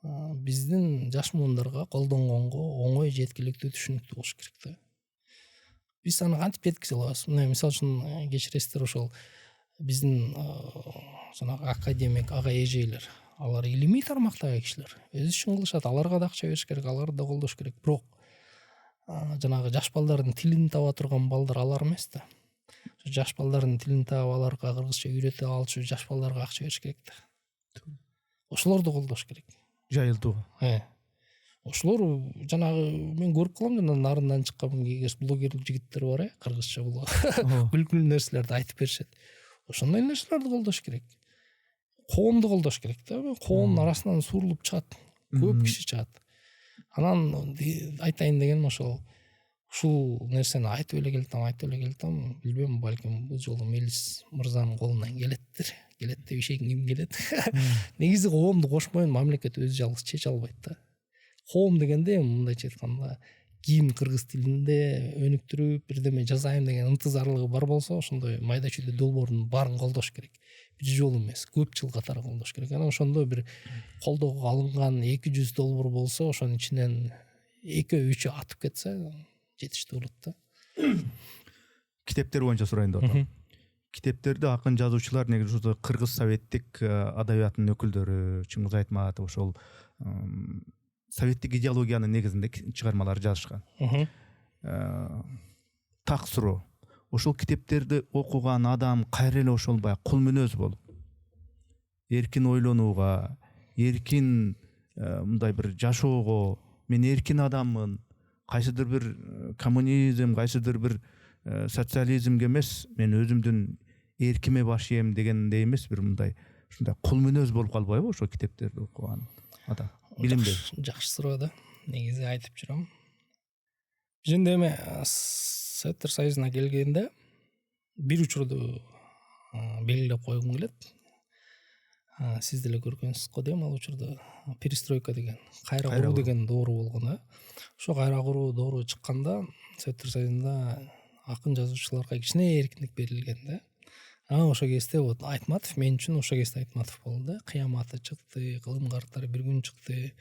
биздин жаш муундарга колдонгонго оңой, жеткиликтүү, түшүнүктүү болуш керек да. Биз аны кантип жеткизе алабыз? Мына мисалы үчүн кечиресиздер, ошол биздин жанагы академик ага эжелер, алар илимий тармактагы кишилер, өзү үчүн кылышат, аларга да акча бериш керек, аларды да колдош керек. Бирок жанагы жаш балдардын тилин таба турган балдар алар эмес да. Жаш балдардын тилин таап, аларга кыргызча үйрөтө алчу жаш балдарга акча бериш керек да. Ошолорду колдош керек. Жайылтуу. Ошолор жанагы мен көрүп калам, жана нарындан чыккан кегес блогерлик жигиттер бар, кыргызча бул күлкүлүү нерселерди айтып беришет. Ошондой нерселерди колдош керек. Коомду колдош керек да. Коомдун арасынан сурулуп чыгат, көп киши чыгат. Анан айтайын дегеним ушул нерсени айтып эле келатам, билбейм, балким бул жолу Мелис мырзанын колунан келет деп ишенгим келет. Негизи коомду кошмойюн мамлекет өзү жалгыз чече албайт да. Коом дегенде мындайча айтканда ким кыргыз тилинде өнүктүрүп бирдеме жазайын деген ынтызарлыгы бар болсо, ошондой майда чүйдө долбоордун баарын колдош керек. Бир жолу эмес, көп жыл катары колдош керек. Анан ошондо бир колдоого алынган 200 долбоор болсо, ошонун ичинен 2-3 атып кетсе жетиштүү болот да. Китептер боюнча сурайын деп атам. Китептерди акын жазуучулар негизи ушу кыргыз советтик адабиятынын өкүлдөрү, Чыңгыз Айтматов ошол советтик идеологиянын негизинде чыгармалар жазышкан. Так суроо. Ошол китептерди окуган адам кайра эле ошол баягы кул мүнөз болуп, эркин ойлонууга, эркин мындай бир жашоого, мен эркин адаммын, кайсыдыр бир коммунизм, кайсыдыр бир социализмге эмес, мен өзүмдүн эркиме баш ийем дегендей эмес, бир мындай ушундай кул мүнөз болуп калбайбы ошол китептерди окуган адам? Билинбейм. Жакшы суроо да. Негизи айтып жүрөм. Бизде эми Советтер Союзуна келгенде бир учурду белгилеп койгум келет. Сиз деле көргөнсүз го дейм, ал учурда перестройка деген, кайра куруу деген доору болгон. Ошо кайра куруу доору чыкканда Советтер Союзунда акын жазуучуларга кичине эркиндик берилген да. Ошо кезде вот Айтматов мен үчүн ошо кезде Айтматов болду да. Кыяматы чыкты, кылым карттары бир күн чыкты.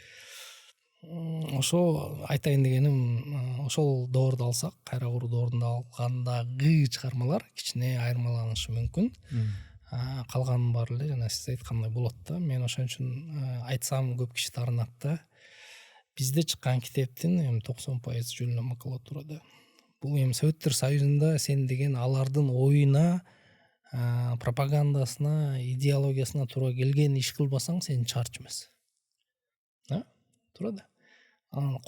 Ошо айтайын дегеним, ошол доорду алсак, кайра куруу доорунда алгандагы чыгармалар кичине айырмаланышы мүмкүн. Калганын баары эле жана сиз айткандай болот да. Мен ошон үчүн айтсам көп киши таарынат да. Бизде чыккан китептин эми 90% жөн макулатура да. Бул эми Советтер Союзунда сен деген алардын оюна, пропагандасына, идеологиясына туура келген иш кылбасаң, сен чаарчы эмес. Туура да.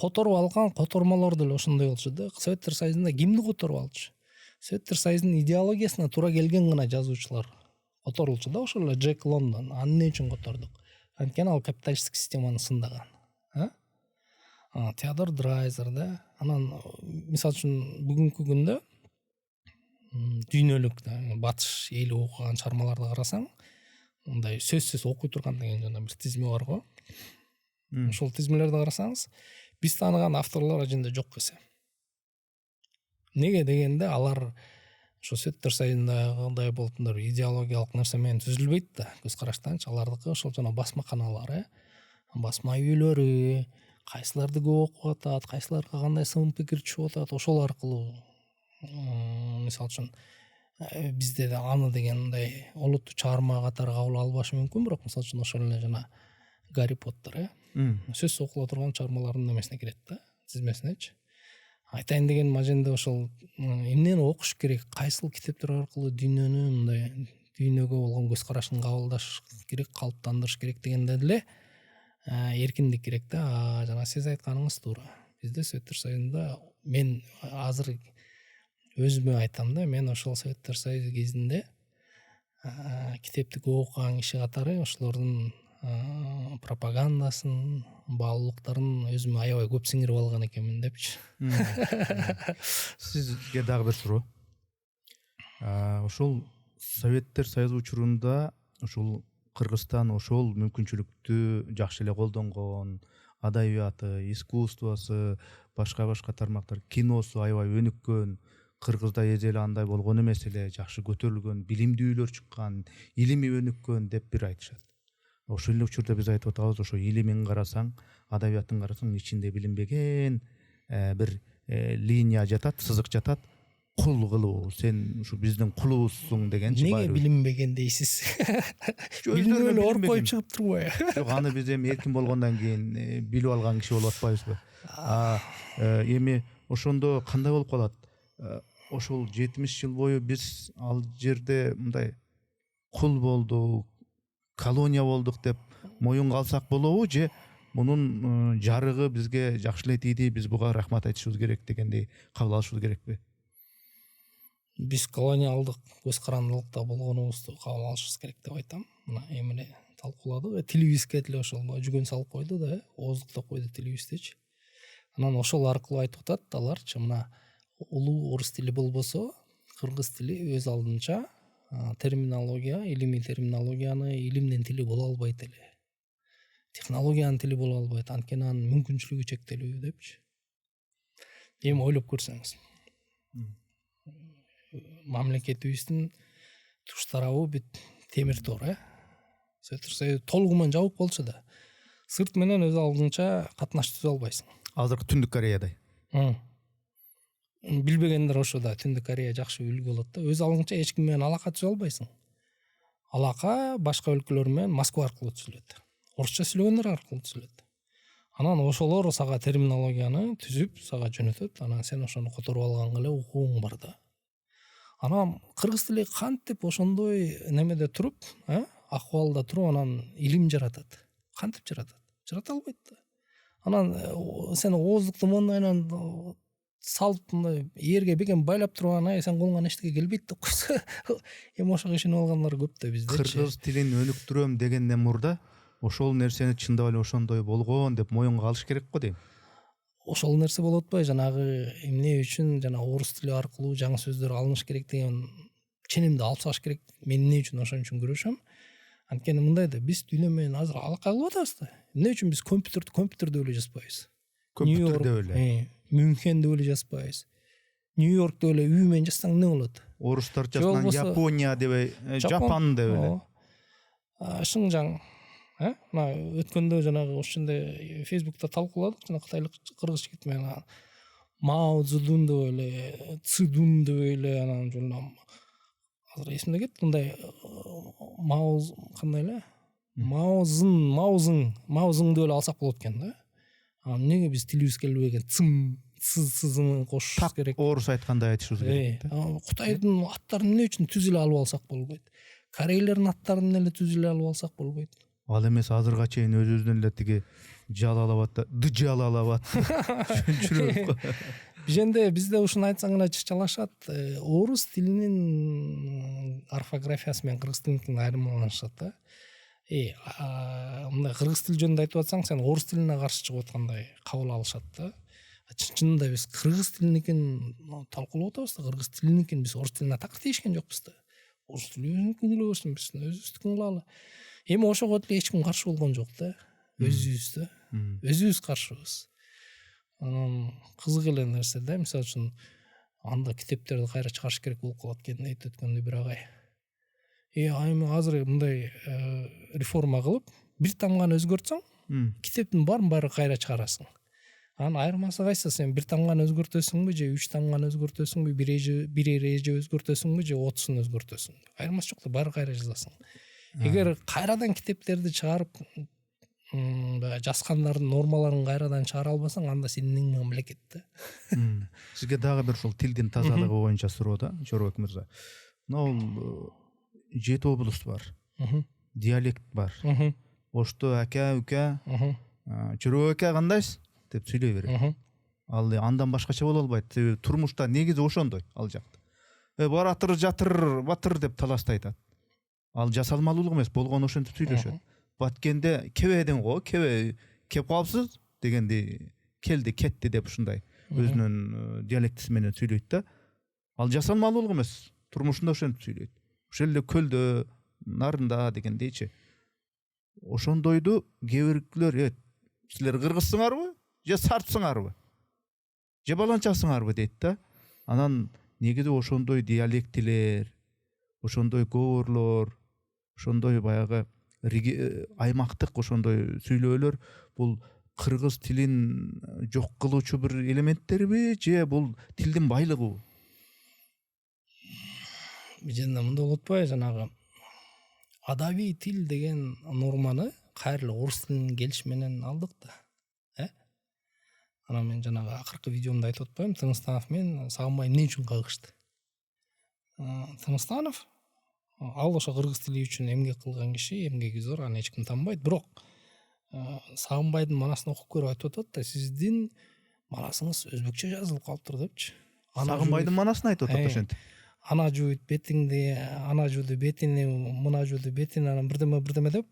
Которуп алган котормолор деле ошондой болчу да. Советтер Союзунда кимди которуп алчу? Советтер Союзунун идеологиясына туура келген гана жазуучулар которулчу да. Ошол эле Джек Лондон. Аны эмне үчүн котордук? Анткени ал капиталисттик системаны сындаган. Теодор Драйзер да. Анан мисалы үчүн бүгүнкү күндө дүйнөлүк батыш эли окуган чыгармаларды карасаң, мындай сөзсүз окуй турган деген жана бир тизме бар го. Ошол тизмелерди карасаңыз, биз тааныган авторлор ажында жок эсе. Неге дегенде алар ошо Сөттөр сайындагыдай болуп мындай идеологиялык нерсе менен түзүлбөйт да, көз караштанчы. Алардыкы ошол жана басмаканалар, басма үйлөрү, кайсыларды көп окуп атат, кайсыларга кандай сынын пикир түшүп атат, ошол аркылуу мисалы үчүн бизде да аны деген мындай олуттуу чыгарма катары кабыл албашы мүмкүн, бирок мисалы үчүн ошол эле жана Гарри Поттер, сөзсүз окула турган чыгармалардын немесине кирет да, тизмесинечи. Айтайын дегеним аженде ошол эмнени окуш керек, кайсыл китептер аркылуу дүйнөнү мындай дүйнөгө болгон көз карашын кабылдаш керек, калыптандырыш керек дегенде деле эркиндик керек да. Жана сиз айтканыңыз туура. Бизде Сөттөр сайында мен азыр өзүмө айтам да, мен ошол Сөттөр сайы кезинде китепти көп окуган киши катары ошолордун пропагандасын, баалуулуктарын өзүмө аябай көп сиңирип алган экенмин депчи. Сизге дагы бир суроо. Ошол Советтер Союзу учурунда ошол Кыргызстан ошол мүмкүнчүлүктү жакшы эле колдонгон, адабияты, искусствосу, башка тармактар, киносу аябай өнүккөн, Кыргызда эже эле андай болгон эмес эле, жакшы көтөрүлгөн, билимдүүлөр чыккан, илими өнүккөн деп бир айтышат. Ошол эле учурда биз айтып атабыз, ошо илимин карасаң, адабиятын карасаң, ичинде билинбеген бир линия жатат, сызык жатат. Кул кылуу, сен ушу биздин кулубузсуң дегенчи бар. Неге билинбеген дейсиз? Билинбей эле ооруп коюп чыгып турбайбы? Жок, аны биз эми эркин болгондон кийин билип алган киши болуп атпайбызбы? Эми ошондо кандай болуп калат? Ошол 70 жыл бою биз ал жерде мындай кул болдук, колония болдук деп моюнга алсак болобу, же мунун жарыгы бизге жакшы эле тийди, биз буга рахмат айтышыбыз керек дегендей кабыл алышыбыз керекпи? Биз колониалдык көз карандылыкта болгонубузду кабыл алышыбыз керек деп айтам. Мына эми эле талкууладык, тилибизге деле ошол жүгөн салып койду да, ооздуктап койду тилибиздичи. Анан ошол аркылуу айтып атат аларчы, мына улуу орус тили болбосо, кыргыз тили өз алдынча терминология, илимий терминологияны илимдин тили боло албайт эле. Технологиянын тили боло албайт, анткени анын мүмкүнчүлүгү чектелүү депчи. Эми ойлоп көрсөңүз. Мамлекетибиздин туш тарабы бүт темир тор, Сөттөр Союзу толугу менен жабык болчу да, сырт менен өз алдынча катнаш түзө албайсың. Азыркы Түндүк Кореядай. Билбегендер ошо да Түндүк Корея жакшы үлгү болот да. Өз алдынча эч ким менен алака түзө албайсың. Алака башка өлкөлөр менен Москва аркылуу түзүлөт. Орусча сүйлөгөндөр аркылуу түзүлөт. Анан ошолор сага терминологияны түзүп, сага жөнөтөт. Анан сен ошону которуп алганга эле укугуң бар да. Анан кыргыз тили кантип ошондой немеде туруп, акыбалда туруп анан илим жаратат? Кантип жаратат? Жарата албайт да. Анан сен ооздукту мондайынан салып мындай эрге бекен байлап турган, сен колуңан эчтеке келбейт деп койсо, эми ошого ишенип алгандар көп да бизде. Кыргыз тилин өнүктүрөм дегенден мурда ошол нерсени чындап эле ошондой болгон деп моюнга алыш керек го дейм. Ошол нерсе болуп атпайбы, жанагы эмне үчүн жана орус тили аркылуу жаңы сөздөр алыныш керек деген ченемди алып салыш керек. Мен эмне үчүн ошон үчүн күрөшөм? Анткени мындай да, биз дүйнө менен азыр алака кылып атабыз да. Эмне үчүн биз компьютерде эле жазбайбыз? Компьютерде эле. Мюнхенде эле жазбайбыз. Нью-Йоркто эле үй менен жазсаң эмне болот? Орустар жазган Япония деп, Жапан деп эле. Шыңжаң, мына өткөндө жанагы ошондой Фейсбукта талкууладык, жана кытайлык кыргыз жигит менен Мао Цзэдун деп эле, Цзэдун деп эле, анан жолу азыр эсимде кетти, мындай Мао кандай эле? Маозың деп эле алсак болот экен да. Эмнеге биз тилибиз келбеген цызын кошуш керек? Орус айткандай айтышыбыз керек. Кытайдын аттарын эмне үчүн түз эле алып алсак болбойт? Корейлердин аттарын эле түз эле алып алсак болбойт? Ал эмес азырга чейин өзүбүздүн эле тиги Жалалабадда Жалалабад түшүнчүрөк. Биженде бизде ушуну айтсаң эле чычалашат. Орус тилинин орфографиясы менен кыргыз тилинин айырмаланышат да. мындай кыргыз тили жөнүндө айтып атсаң, сен орус тилине каршы чыгып аткандай кабыл алышат да. Чынында биз кыргыз тилиникин талкуулап атабыз да, кыргыз тилиникин биз орус тилине такыр тийишкен жокпуз да. Орус тили өзүнүкүн кыла берсин, биз өзүбүздүкүн кылалы. Эми ошого деле эч ким каршы болгон жок да. Өзүбүз каршыбыз. Анан кызык эле нерсе да, мисалы үчүн анда китептерди кайра чыгарыш керек болуп калат экен дейт өткөндө бир агай. Эми азыр мындай реформа кылып, бир тамганы өзгөртсөң, китептин баары кайра чыгарасың. Анын айырмасы кайсы? Сен бир тамганы өзгөртөсүңбү же 3 тамганы өзгөртөсүңбү, бир эреже өзгөртөсүңбү же 30-ун өзгөртөсүңбү? Айырмасы жок да, баары кайра жазасың. Эгер кайрадан китептерди чыгарып, жазгандардын нормаларын кайрадан чыгара албасаң, анда сенин нең мамлекет да. Сизге дагы бир ушул тилдин тазалыгы боюнча суроо да, Жорбек мырза. Мына 7 облус бар. Диалект бар. Ошто ака, ука, Жорбек ака кандайсыз деп сүйлөй берет. Ал андан башкача боло албайт. Себеби турмушта негизи ошондой ал жакта. Баратыр, жатыр, батыр деп талашта айтат. Ал жасалмалуулук эмес, болгону ошентип сүйлөшөт. Баткенде кебеден го, кебе кеп калыпсыз дегенде келди, кетти деп ушундай өзүнүн диалектиси менен сүйлөйт да. Ал жасалмалуулук эмес, турмушунда ошентип сүйлөйт. Ошол эле көлдө, нарында дегендейчи. Ошондойду кээ биркилер, силер кыргызсыңарбы же сартсыңарбы? Же баланчасыңарбы дейт да. Анан негизи ошондой диалектилер, ошондой говорлор, ошондой баягы аймактык ошондой сүйлөөлөр бул кыргыз тилин жок кылуучу бир элементтерби же бул тилдин байлыгыбы? Жана мындай болуп атпайбы, жанагы адабий тил деген норманы кайра эле орус тилинин келиши менен алдык да. Анан мен жанагы акыркы видеомда айтып атпаймынбы, Тыныстанов менен Сагынбай эмне үчүн кагышты? Тыныстанов ал ошо кыргыз тили үчүн эмгек кылган киши, эмгеги зор, аны эч ким танбайт. Бирок Сагынбайдын манасын окуп көрүп айтып атат да, сиздин манасыңыз өзбекчө жазылып калыптыр депчи. Сагынбайдын манасын айтып атат ошентип. Ана жуйт бетиңди, ана жууду бетине, мына жууду бетине, анан бирдеме деп,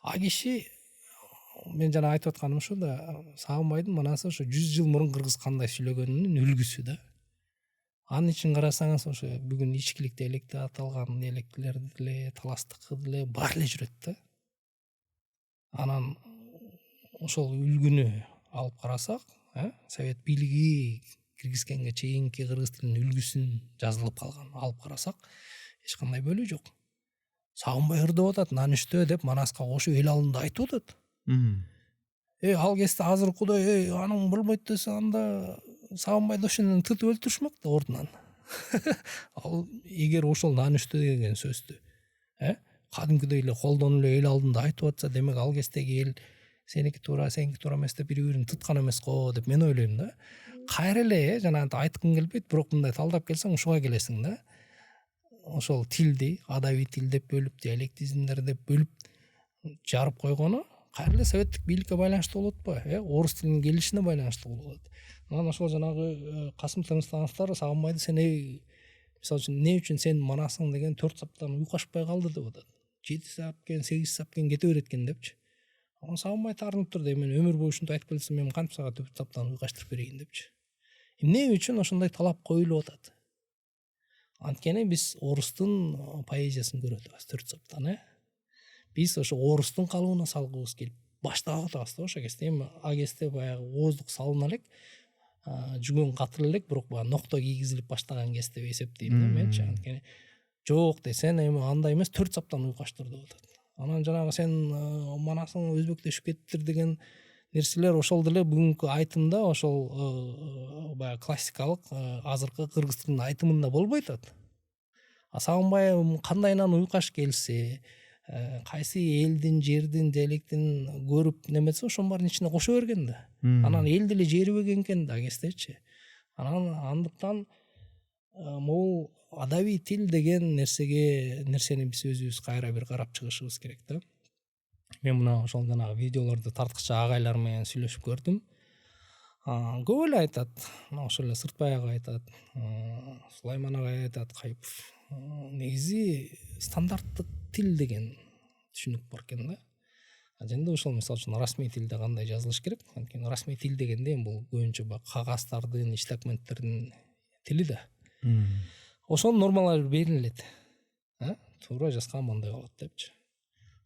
а киши мен жана айтып атканым ушу да, Сагынбайдын манасы ошо 100 жыл мурун кыргыз кандай сүйлөгөнүнүн үлгүсү да. Анын үчүн карасаңыз, ошо бүгүн ичкилик диалект деп аталган диалектилер деле, таластыкы деле бар эле жүрөт да. Анан ошол үлгүнү алып карасак, Совет бийлиги киргизгенге чейинки кыргыз тилинин үлгүсүн жазылып калган алып карасак, эч кандай бөлүү жок. Сагынбай ырдап атат, нанүштө деп манаска кошуп эл алдында айтып атат. Ал кезде азыркыдай, аның болбойт десе, анда Сагынбайды ошондон тытып өлтүрүшмөк да ордунан. Ал эгер ошол нанүштө деген сөздү, кадимкидей эле колдонуп эле эл алдында айтып атса, демек ал кездеги эл сеники туура эмес деп бири-бирин туткан эмес го деп мен ойлойм да. Кайра эле жанагынтип айткым келбейт, бирок мындай талдап келсең ушуга келесиң да. Ошол тилди адабий тил деп бөлүп, диалектизмдер деп бөлүп жарып койгону кайра эле советтик бийликке байланыштуу болуп атпайбы? Орус тилинин келишине байланыштуу болуп атат. Анан ошол жанагы Касым Тыныстановдор Сагынбайды сен мисалы үчүн эмне үчүн сен манасың деген 4 саптан уйкашпай калды деп атат. 7 сапкен, 8 сапкен кете берет экен депчи. Анан Сагынбай таарынып турду, мен өмүр бою ушинтип айтып келсем, мен кантип сага 4 саптан уйкаштырып берейин депчи. Эмне үчүн ошондой талап коюлуп атат? Анткени биз орустун поэзиясын көрүп атабыз 4 саптан, Биз ошо орустун калыбына салгыбыз келип баштап атабыз да ошо кезде. Эми а кезде баягы ооздук салына элек, жүгөн катыр элек, бирок баягы нокто кийгизилип баштаган кез деп эсептейм да менчи. Анткени жок десен, эми андай эмес 4 саптан уйкаштыр деп атат. Анан жанагы сен манасың өзбектешип кетиптир деген нерселер ошол деле бүгүнкү айтымда, ошол баягы классикалык азыркы кыргыз тилинин айтымында болбой атат. Сагынбай кандайынан уйкаш келсе, кайсы элдин, жердин, диалектин көрүп неметсе, ошонун баарын ичине кошо берген да. Анан эл деле жерибеген экен да кездечи. Анан андыктан могул адабий тил деген нерсени биз өзүбүз кайра бир карап чыгышыбыз керек да. Мен мына ошол жанагы видеолорду тарткыча агайлар менен сүйлөшүп көрдүм. Көп эле айтат. Ошол эле Сыртбай ага айтат, Сулайман агай айтат, Кайыпов. Негизи стандарттык тил деген түшүнүк бар экен да. Жанда ошол мисалы үчүн расмий тилде кандай жазылыш керек? Анткени расмий тил дегенде бул көбүнчө баягы кагаздардын, иш документтердин тили да. Ошонун нормалары берилет. Туура жазган мындай болот депчи.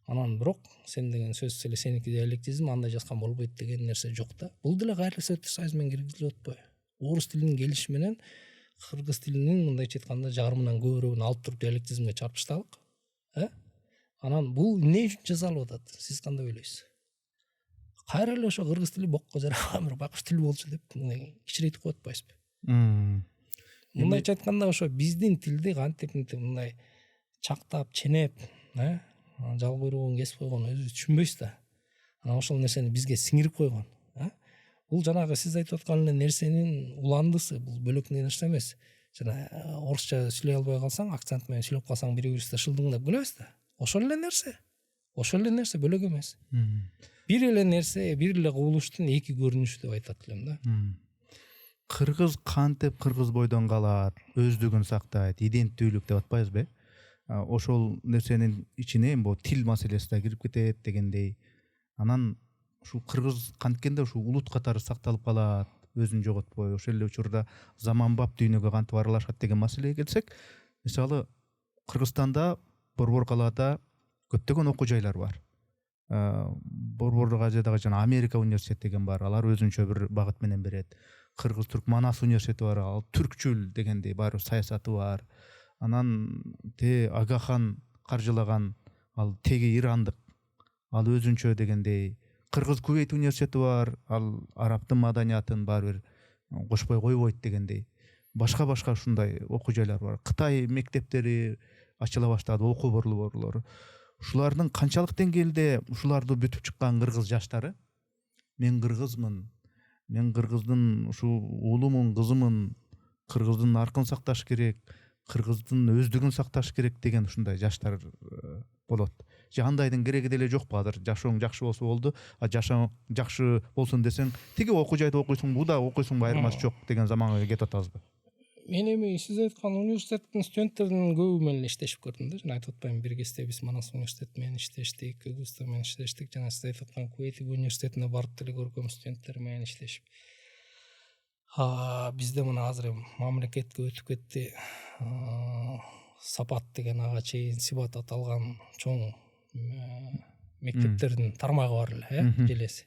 Анан бирок сен деген сөз эле сеники диалектизм, андай жазган болбойт деген нерсе жок да. Бул деле кайра Советтик Союз менен киргизилип атпайбы? Орус тилинин келиши менен кыргыз тилинин мындайча айтканда жарымынан көбүрөөүн алып туруп диалектизмге чарпышталык. Анан бул эмне үчүн жасалып атат? Сиз кандай ойлойсуз? Кайра эле ошо кыргыз тили бокко жараган бир байкуш тил болчу деп мындай кичирейтип коюп атпайсызбы? Мындайча айтканда ошо биздин тилди кантип мындай чактап, ченеп, жал куйругун кесип койгон өзүбүз түшүнбөйбүз да. Анан ошол нерсени бизге сиңирип койгон. Бул жанагы сиз айтып аткан эле нерсенин уландысы, бул бөлөк нерсе эмес. Жана орусча сүйлөй албай калсаң, акцент менен сүйлөп калсаң, бири-бирибизди шылдыңдап күлөбүз да. Ошол эле нерсе. Ошол эле нерсе бөлөк эмес. Бир эле нерсе, бир эле кубулуштун эки көрүнүшү деп айтат элем да. Кыргыз кантип кыргыз бойдон калат, өздүгүн сактайт, иденттүүлүк деп атпайбызбы? Ошол нерсенин ичине бул тил маселеси да кирип кетет дегендей. Анан ушул кыргыз канткенде ушул улут катары сакталып калат, өзүн жоготпой, ошол эле учурда заманбап дүйнөгө кантип аралашат деген маселеге келсек, мисалы Кыргызстанда Борбор калаада көптөгөн окуу жайлар бар. Борбордук Азиядагы жана Америка университети деген бар. Алар өзүнчө бир багыт менен берет. Кыргыз-Түрк Манас университети бар. Ал түркчүл дегендей баары саясаты бар. Анан Агахан каржылаган ал теги ирандык. Ал өзүнчө дегендей. Кыргыз Кувейт университети бар. Ал арабтын маданиятын баары бир кошпой койбойт дегендей. Башка ушундай окуу жайлар бар. Кытай мектептери ачыла баштады, окуу борборлору. Ушулардын канчалык деңгээлде ушуларды бүтүп чыккан кыргыз жаштары мен кыргызмын, мен кыргыздын ушул уулумун, кызымын, кыргыздын аркын сакташ керек, кыргыздын өздүгүн сакташ керек деген ушундай жаштар болот. Же андайдын кереги деле жокпу? Азыр жашооң жакшы болсо болду, жашооң жакшы болсун десең, тиги окуу жайда окуйсуң, буда окуйсуң, айырмасы жок деген заманга кетип атабызбы? Мен эми сиз айткан университеттин студенттеринин көбү менен иштешип көрдүм да. Жана айтып атпаймынбы, бир кезде биз Манас университети менен иштештик, Augusta менен иштештик, жана сиз айтып аткан Кувейт университетине барып деле көргөм, студенттер менен иштешип. Бизде мына азыр мамлекетке өтүп кетти. Сапат деген ага чейин Сибат аталган чоң мектептердин тармагы бар эле, желеси.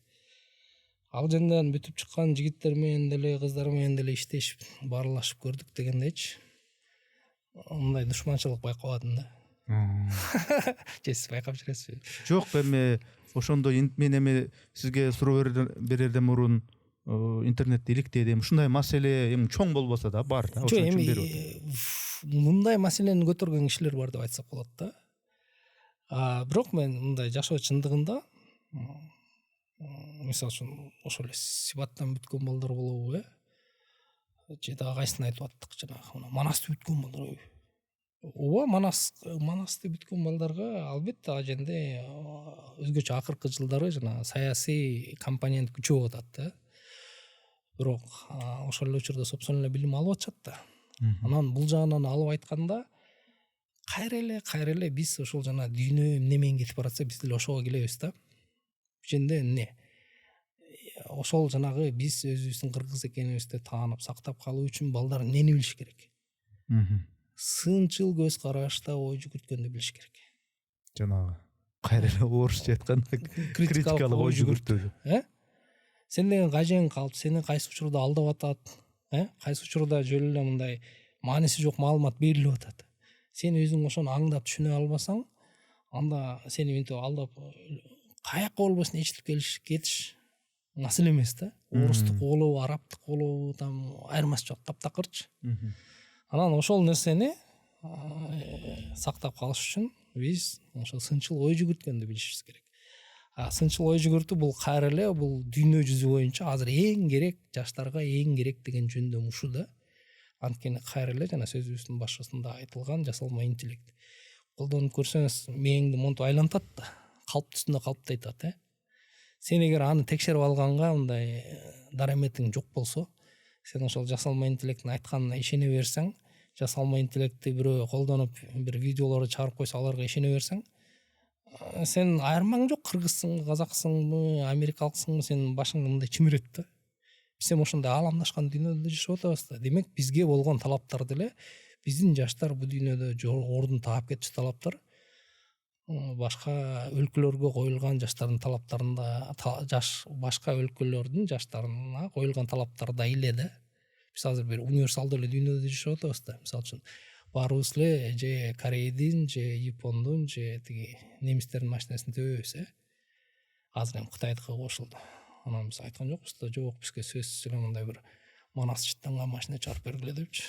Ал жандан бүтүп чыккан жигиттер менен деле, кыздар менен деле иштешип, баарлашып көрдүк дегендейчи. Мындай душманчылык байкабадым да. Же сиз байкап жүрөсүзбү? Жок, эми ошондо мен эми сизге суроо берерден мурун интернетте иликтедим. Ушундай маселе эми чоң болбосо да бар да. Жок, эми мындай маселени көтөргөн кишилер бар деп айтсак болот да. Бирок мен мындай жашоо чындыгында мисалы үчүн ошол эле Сибаттан бүткөн балдар болобу, же дагы кайсын айтып аттык, жанагы Манасты бүткөн балдар. Ооба, Манасты бүткөн балдарга албетте ал жерде өзгөчө акыркы жылдары жана саясий компонент күчөп атат да. Бирок ошол эле учурда собственно эле билим алып атышат да. Анан бул жагынан алып айтканда кайра эле биз ошол жана дүйнө эмне менен кетип баратса, биз деле ошого келебиз да. Ошондо эмне? Ошол жанагы биз өзүбүздүн кыргыз экенибизди таанып сактап калуу үчүн балдар эмнени билиш керек? Сынчыл көз карашта ой жүгүрткөндү билиш керек. Жанагы кайра эле орусча айтканда критикалык ой жүгүртүү. Сен деген кажең калып, сени кайсы учурда алдап атат, кайсы учурда жөн эле мындай мааниси жок маалымат берилип атат. Сен өзүң ошону аңдап түшүнө албасаң, анда сени мынтип алдап каякка болбосун ичилип кетиш маселе эмес да. Орустук болобу, арабтык болобу, там айырмасы жок, таптакырчы. Анан ошол нерсени сактап калыш үчүн биз ошол сынчыл ой жүгүрткөндү билишибиз керек. Сынчыл ой жүгүртүү бул кайра эле бул дүйнө жүзү боюнча азыр эң керек, жаштарга эң керек деген жөндөм ушу да. Анткени кайра эле жана сөзүбүздүн башысында айтылган жасалма интеллект. Колдонуп көрсөңүз мээңди монтип айлантат да, калптын үстүндө калпты айтат, Сен эгер аны текшерип алганга мындай дараметиң жок болсо, сен ошол жасалма интеллекттин айтканына ишене берсең, жасалма интеллектти бирөө колдонуп бир видеолорду чыгарып койсо, аларга ишене берсең, сен айырмаң жок, кыргызсыңбы, казаксыңбы, америкалыксыңбы, сенин башыңды мындай чимирет да. Биз эми ошондой ааламдашкан дүйнөдө жашап атабыз да. Демек бизге болгон талаптар деле биздин жаштар бул дүйнөдө ордун таап кетчү талаптар башка өлкөлөргө коюлган жаштардын талаптарында башка өлкөлөрдүн жаштарына коюлган талаптарда эле да. Биз азыр бир универсалдуу эле дүйнөдө жашап атабыз да. Мисалы үчүн баарыбыз эле же Корейдин, же Япондун, же тиги немистердин машинесин төбөйбүз, Азыр эми Кытайдыкы кошулду. Анан биз айткан жокпуз да, жок бизге сөзсүз эле мындай бир манас жыттанган машина чыгарып бергиле депчи.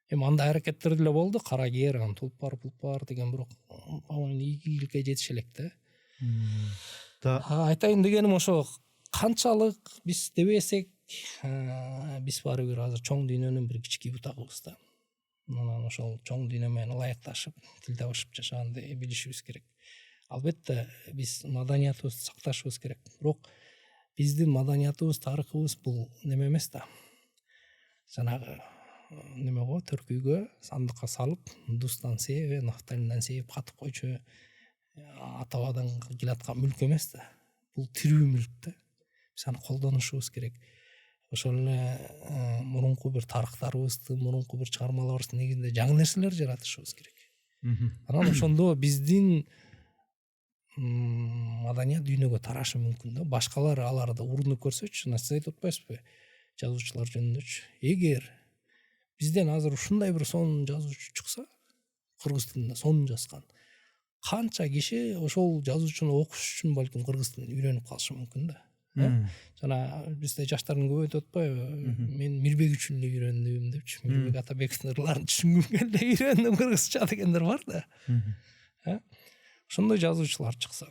Эми андай аракеттер деле болду, кара кер, анан тулпар деген, бирок ийгиликке жетише элек да. Айтайын дегеним ошо канчалык биз дебесек, биз баары бир азыр чоң дүйнөнүн бир кички бутагыбыз да. Анан ошол чоң дүйнө менен ылайыкташып, тил табышып жашаганды билишибиз керек. Албетте биз маданиятыбызды сакташыбыз керек. Бирок биздин маданиятыбыз, тарыхыбыз бул неме эмес да. Жанагы неме го, төркүйгө сандыкка салып, дустан сээп, нафталинден сээп катып койчу ата бабадан келаткан мүлк эмес да. Бул тирүү мүлк да. Биз аны колдонушубуз керек. Ошол эле мурунку бир тарыхтарыбызды, мурунку бир чыгармаларыбыздын негизинде жаңы нерселер жаратышыбыз керек. Анан ошондо биздин маданият дүйнөгө тарашы мүмкүн да. Башкалар аларды урунуп көрсөчү, сиз айтып атпайсызбы? Жазуучулар жөнүндөчү. Эгер бизден азыр ушундай бир сонун жазуучу чыкса, кыргыз тилинде сонун жазган, канча киши ошол жазуучуну окуш үчүн балким кыргыз тилин үйрөнүп калышы мүмкүн да. Жана бизде жаштардын көбү айтып атпайбы, мен Мирбек үчүн эле үйрөндүм депчи. Мирбек Атабековдун ырларын түшүнгүм келди, үйрөндүм кыргызча дегендер бар да. Ошондой жазуучулар чыкса,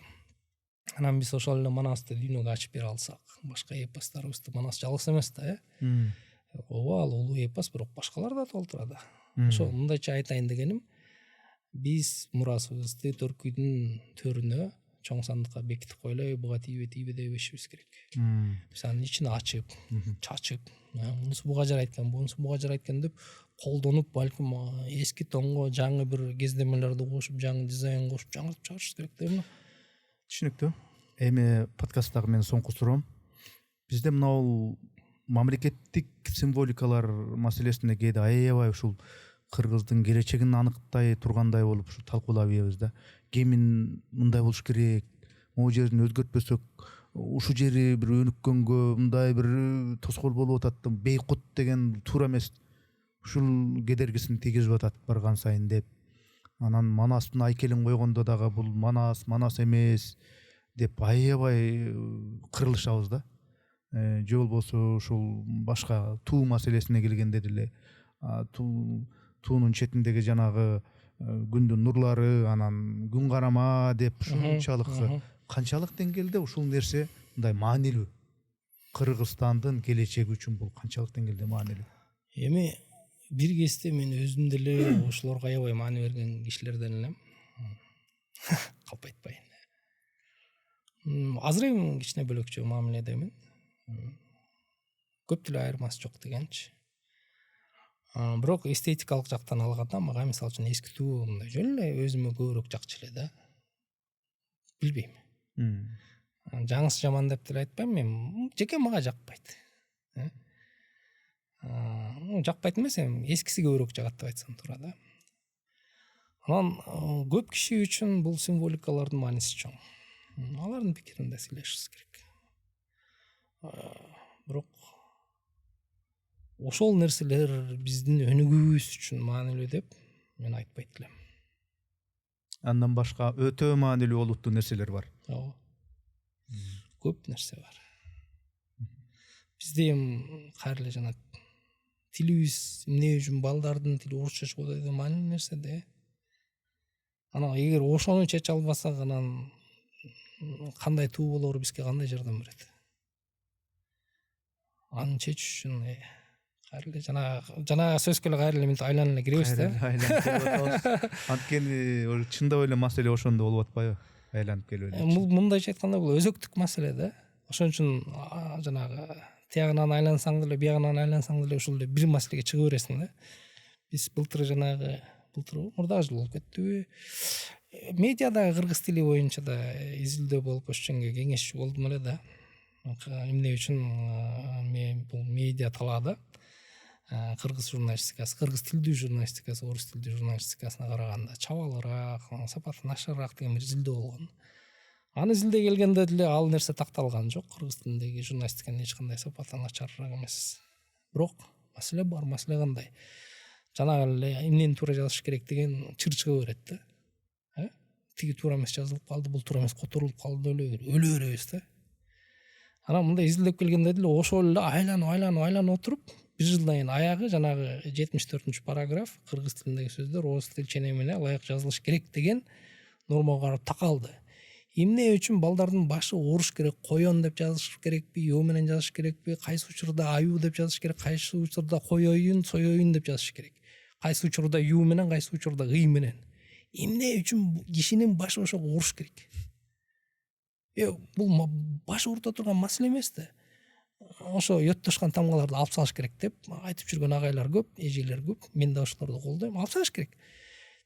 анан биз ошол эле манасты дүйнөгө ачып бере алсак, башка эпостарыбызды, манас жалгыз эмес да, ооба, ал улуу эпос, бирок башкалар да толтура да. Ошо мындайча айтайын дегеним, биз мурасыбызды төркүйдүн төрүнө чоң сандыкка бекитип койлой, буга тийбей дебешибиз керек. Биз анын ичин ачып, чачып, мунусу буга жарайт экен, бунусу буга жарайт экен деп колдонуп, балким эски тоңго жаңы бир кездемелерди кошуп, жаңы дизайн кошуп, жаңыртып чыгарышыбыз керек да эмне? Түшүнүктүү. Эми подкасттагы менин соңку суроом. Бизде мынау мамлекеттик символикалар маселесине кээде аябай ушул кыргыздын келечегин аныктай тургандай болуп ушу талкуулап ийебиз да. Кемин мындай болуш керек, могу жерин өзгөртпөсөк, ушу жери бир өнүккөнгө мындай бир тоскоол болуп атат, бейкут деген туура эмес. Ушул кедергисин тийгизип атат барган сайын деп. Анан Манастын айкелин койгондо дагы бул Манас эмес деп аябай кырылышабыз да. Же болбосо ушул башка туу маселесине келгенде деле туунун четиндеги жанагы күндүн нурлары, анан күн карама деп ушунчалык канчалык деңгээлде ушул нерсе мындай маанилүү? Кыргызстандын келечеги үчүн бул канчалык деңгээлде маанилүү? Эми бир кезде мен өзүм деле ушуларга аябай маани берген кишилерден элем. Калп айтпайын. Азыр эми кичине бөлөкчө мамиледемин. Көп деле айырмасы жок дегенчи. Бирок эстетикалык жактан алганда мага мисалы үчүн эски туу мындай жөн эле өзүмө көбүрөөк жакчу эле да. Билбейм. Жаңысы жаман деп деле айтпайм, мен жеке мага жакпайт. Жакпайт эмес, эми эскиси көбүрөөк жагат деп айтсам туура да. Анан көп киши үчүн бул символикалардын мааниси чоң. Алардын пикирин да сүйлөшүбүз керек. Бирок ошол нерселер биздин өнүгүүбүз үчүн маанилүү деп мен айтпайт элем. Андан башка өтө маанилүү олуттуу нерселер бар. Ооба. Көп нерсе бар. Бизде эми кайра эле жана тилибиз эмне үчүн балдардын тили орусча чыгуу деген маанилүү нерсе да. Анан эгер ошону чече албасак, анан кандай туу болору бизге кандай жардам берет? Аны чечиш үчүн кайра эле жана сөзгө эле кайра эле мынтип айланып эле киребиз да. Анткени чындап эле маселе ошондо болуп атпайбы? Айланып келип эле. Мындайча айтканда бул өзөктүк маселе да. Ошон үчүн жанагы тиягынан айлансаң деле, биягынан айлансаң деле ушул эле бир маселеге чыга бересиң да. Биз былтыр мурдагы жыл болуп кеттиби? медиада кыргыз тили боюнча да изилдөө болуп ошчонго кеңешчи болдум эле да. Эмне үчүн мен бул медиа талаада кыргыз журналистикасы, кыргыз тилдүү журналистикасы, орус тилдүү журналистикасына караганда чабалыраак, сапаты начарыраак деген бир изилдөө болгон. Аны изилдей келгенде деле ал нерсе такталган жок. Кыргыз тилиндеги журналистиканын эч кандай сапаты начарыраак эмес. Бирок маселе бар. Маселе кандай? Жанагы эле эмнени туура жазыш керек деген чыр чыга берет да. Тиги туура эмес жазылып калды, бул туура эмес которулуп калды деп өлө беребиз да. Анан мындай изилдеп келгенде деле ошол эле айланып отуруп, бир жылдан кийин аягы жанагы 74 параграф кыргыз тилиндеги сөздөр орус тил ченемине ылайык жазылыш керек деген нормага барып такалды. Эмне үчүн балдардын башы оруш керек, коён деп жазыш керекпи, ё менен жазыш керекпи, кайсы учурда аю деп жазыш керек, кайсы учурда коёюн, соёюн деп жазыш керек. Кайсы учурда ю менен, кайсы учурда ый менен. Эмне үчүн кишинин башы ошого оруш керек? Бул баш оорута турган маселе эмес да. Ошо йоттошкон тамгаларды алып салыш керек деп айтып жүргөн агайлар көп, эжелер көп. Мен да ошолорду колдойм. Алып салыш керек.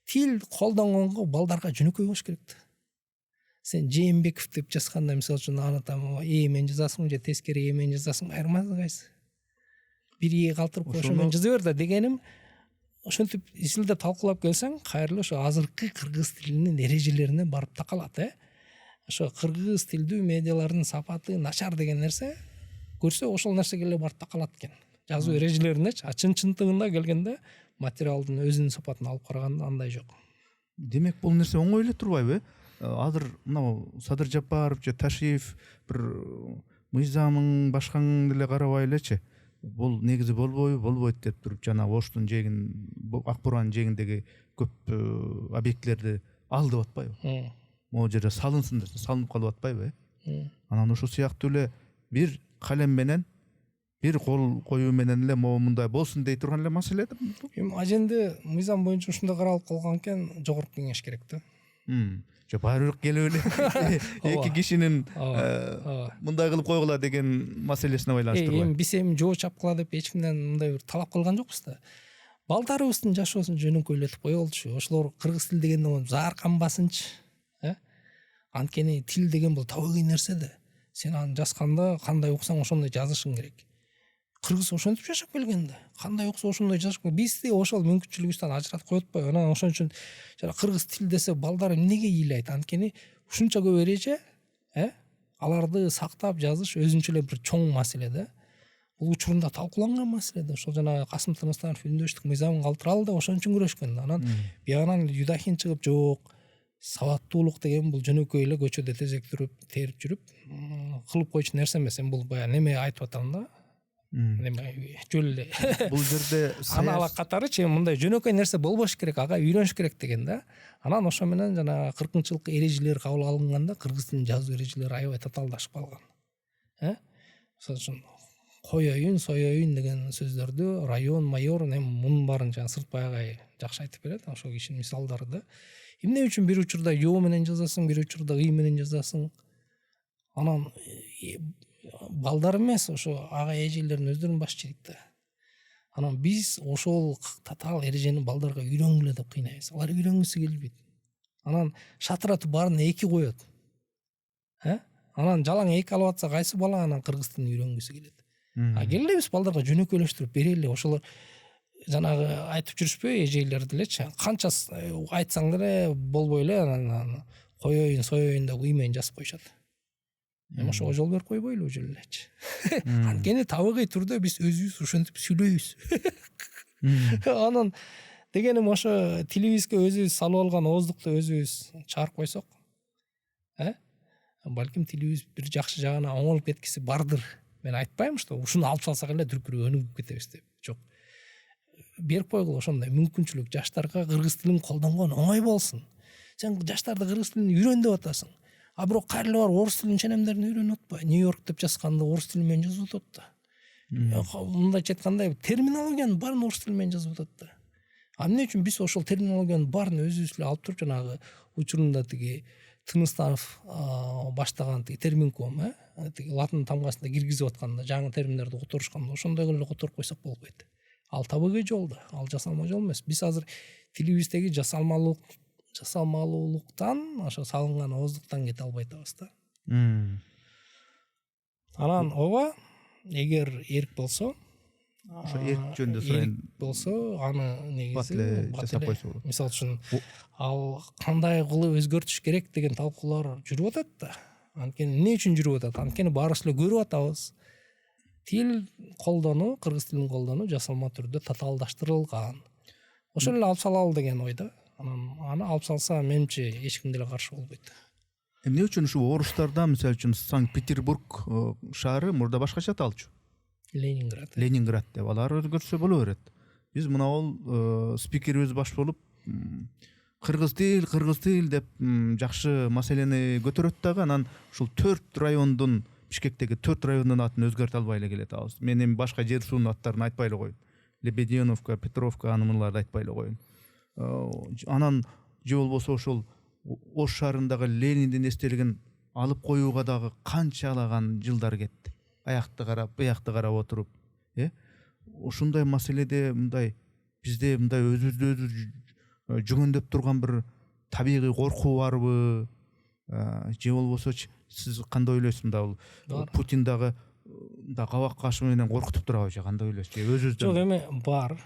Тил колдонгонго балдарга жөнөкөй болуш керек да. Сен Жээнбеков деп жазганда, мисалы үчүн аны там менен жазасың же тескери менен жазасың, айырмасы кайсы? Бир калтырып коюш менен жаза бер да дегеним. Ошентип изилдеп талкуулап келсең, кайрылуу ошо азыркы кыргыз тилинин эрежелерине барып такалат, Ошо кыргыз тилдүү медиалардын сапаты начар деген нерсе көрсө ошол нерсеге эле барып такалат экен. Жазуу эрежелеринечи, чынтыгында келгенде материалдын өзүнүн сапатын алып караганда андай жок. Демек бул нерсе оңой эле турбайбы? Азыр мына Садыр Жапаров же Ташиев бир мыйзамың башкаң деле карабай элечи. Бул негизи болбойт деп туруп жана Оштун жээгин, Ак Буранын жээгиндеги көп объектилерди ал деп атпайбы? Могу жерде салынсын десе салынып калып атпайбы? Анан ошол сыяктуу эле бир калем менен, бир кол коюу менен эле могу мындай болсун дей турган эле маселе. Аженде мыйзам боюнча ушундай каралып калган экен, жогорку кеңеш керек да. Же баары бир келип эле эки кишинин мындай кылып койгула деген маселесине байланыштырбайбы? Эми биз жоо чапкыла деп эч кимден мындай бир талап кылган жокпуз да. Балдарыбыздын жашоосун жөнөкөйлөтүп кое болчу. Ошолор кыргыз тил дегенде заарканбасынчы. Анткени тил деген бул табигый нерсе да. Сен аны жазганда кандай уксаң ошондой жазышың керек. Кыргыз ошентип жашап келген да. Кандай укса ошондой жазыш керек. Бизди ошол мүмкүнчүлүгүбүздөн ажыратып коюп атпайбы? Анан ошон үчүн жана кыргыз тил десе балдар эмнеге ыйлайт? Анткени ушунча көп эреже, аларды сактап жазыш өзүнчө эле бир чоң маселе да. Бул учурунда талкууланган маселе да. Ошол жана Касым Тыныстанов үндөштүк мыйзамын калтыралы да ошон үчүн күрөшкөн да. Анан биягынан Юдахин чыгып жок. Сабаттуулук деген бул жөнөкөй эле көчөдө тезек туруп, терип жүрүп, кылып койчу нерсе эмес. Бул баягы неме айтып атам да. Неме жөн эле. Бул жерде ана катарычы мындай жөнөкөй нерсе болбош керек, ага үйрөнүш керек деген да. Анан ошо менен жана 40-жылкы эрежелер кабыл алынганда кыргыз тилинин жазуу эрежелери аябай татаалдашып калган. Мисалы үчүн коёюн, соёюн деген сөздөрдү район, майор, мунун баарын жана Сыртбай агай жакшы айтып берет. Ошол кишинин мисалдары да. Эмне үчүн бир учурда ё менен жазасың, бир учурда ый менен жазасың? Анан балдар эмес, ошо ага эжелердин өздөрүнүн баш чийит да. Анан биз ошол татаал эрежени балдарга үйрөнгүлө деп кыйнайбыз. Алар үйрөнгүсү келбейт. Анан шатыратып баарын эки коет. Анан жалаң эки алып атса кайсы бала анан кыргыз тилин үйрөнгүсү келет. Келеле биз балдарга жөнөкөйлөштүрүп берели. Ошолор жанагы айтып жүрүшпөйбү эжелер делечи. Канча айтсаң деле болбой эле анан коёюн, соёюн деп ый менен жазып коюшат. Эми ошого жол берип койбойлу ужул элечи. Анткени табигый түрдө биз өзүбүз ошентип сүйлөйбүз. Анан дегеним ошо тилибизге өзүбүз салып алган ооздукту өзүбүз чыгарып койсок, балким тилибиз бир жакшы жагына оңолуп кеткиси бардыр. Мен айтпайм, что ушуну алып салсак эле дүркүрөп өнүгүп кетебиз деп. Жок. Берип койгула ошондой мүмкүнчүлүк жаштарга кыргыз тилин колдонгон оңой болсун. Сен жаштарды кыргыз тилин үйрөн деп атасың. А бирок кайрылы бар орус тилин ченемдерин үйрөнүп атпайбы? Нью-Йорк деп жазганда орус тили менен жазып атат да. Мындайча айтканда терминологиянын баарын орус тили менен жазып атат да. А эмне үчүн биз ошол терминологиянын баарын өзүбүз эле алып туруп жанагы учурунда тиги Тыныстанов баштаган тиги терминком, тиги латын тамгасында киргизип атканда жаңы терминдерди которушканда ошондой эле которуп койсок болбойт. Ал табигый жол да, ал жасалма жол эмес. Биз азыр тилибиздеги жасалмалык жасалмалуулуктан ошо салынган ооздуктан кете албай атабыз да. Анан ооба, эгер эрк болсо, ошо эрк жөнүндө сурайын. болсо, аны Бат негизи эле бат жасап эле. койсо болот. Мисалы үчүн ал кандай кылып өзгөртүш керек деген талкуулар жүрүп атат да. Анткени эмне үчүн жүрүп атат? Анткени баарыбыз эле көрүп атабыз. Тил колдонуу, кыргыз тилин колдонуу жасалма түрдө татаалдаштырылган. Ошону эле алып салалы деген ойда. Анан аны алып салса, менимче эч ким деле каршы болбойт. Эмне үчүн ушу орустарда, мисалы үчүн Санкт-Петербург шаары мурда башкача аталчу. Ленинград. Ленинград деп, алар өзгөртсө боло берет. Биз мына ол спикерибиз баш болуп кыргыз тил деп жакшы маселени көтөрөт дагы, анан ушул 4 райондун, Бишкектеги 4 райондун атын өзгөртө албай эле келет абыз. Мен эми башка жер суунун аттарын айтпай эле коеюн. Лебеденовка, Петровка, анымыларды айтпай эле коеюн. Анан же болбосо ошол Ош шаарындагы Лениндин эстелигин алып коюуга дагы канчалаган жылдар кетти. Аякты карап, буякты карап отуруп, ушундай маселеде мындай бизде мындай өзүбүздү өзү жүгөндөп турган бир табигый коркуу барбы? Же болбосо сиз кандай ойлойсуз? Мында бул Путин дагы кабак кашы менен коркутуп турабы же кандай ойлойсуз? Же өзүбүздөн? Жок, эми бар.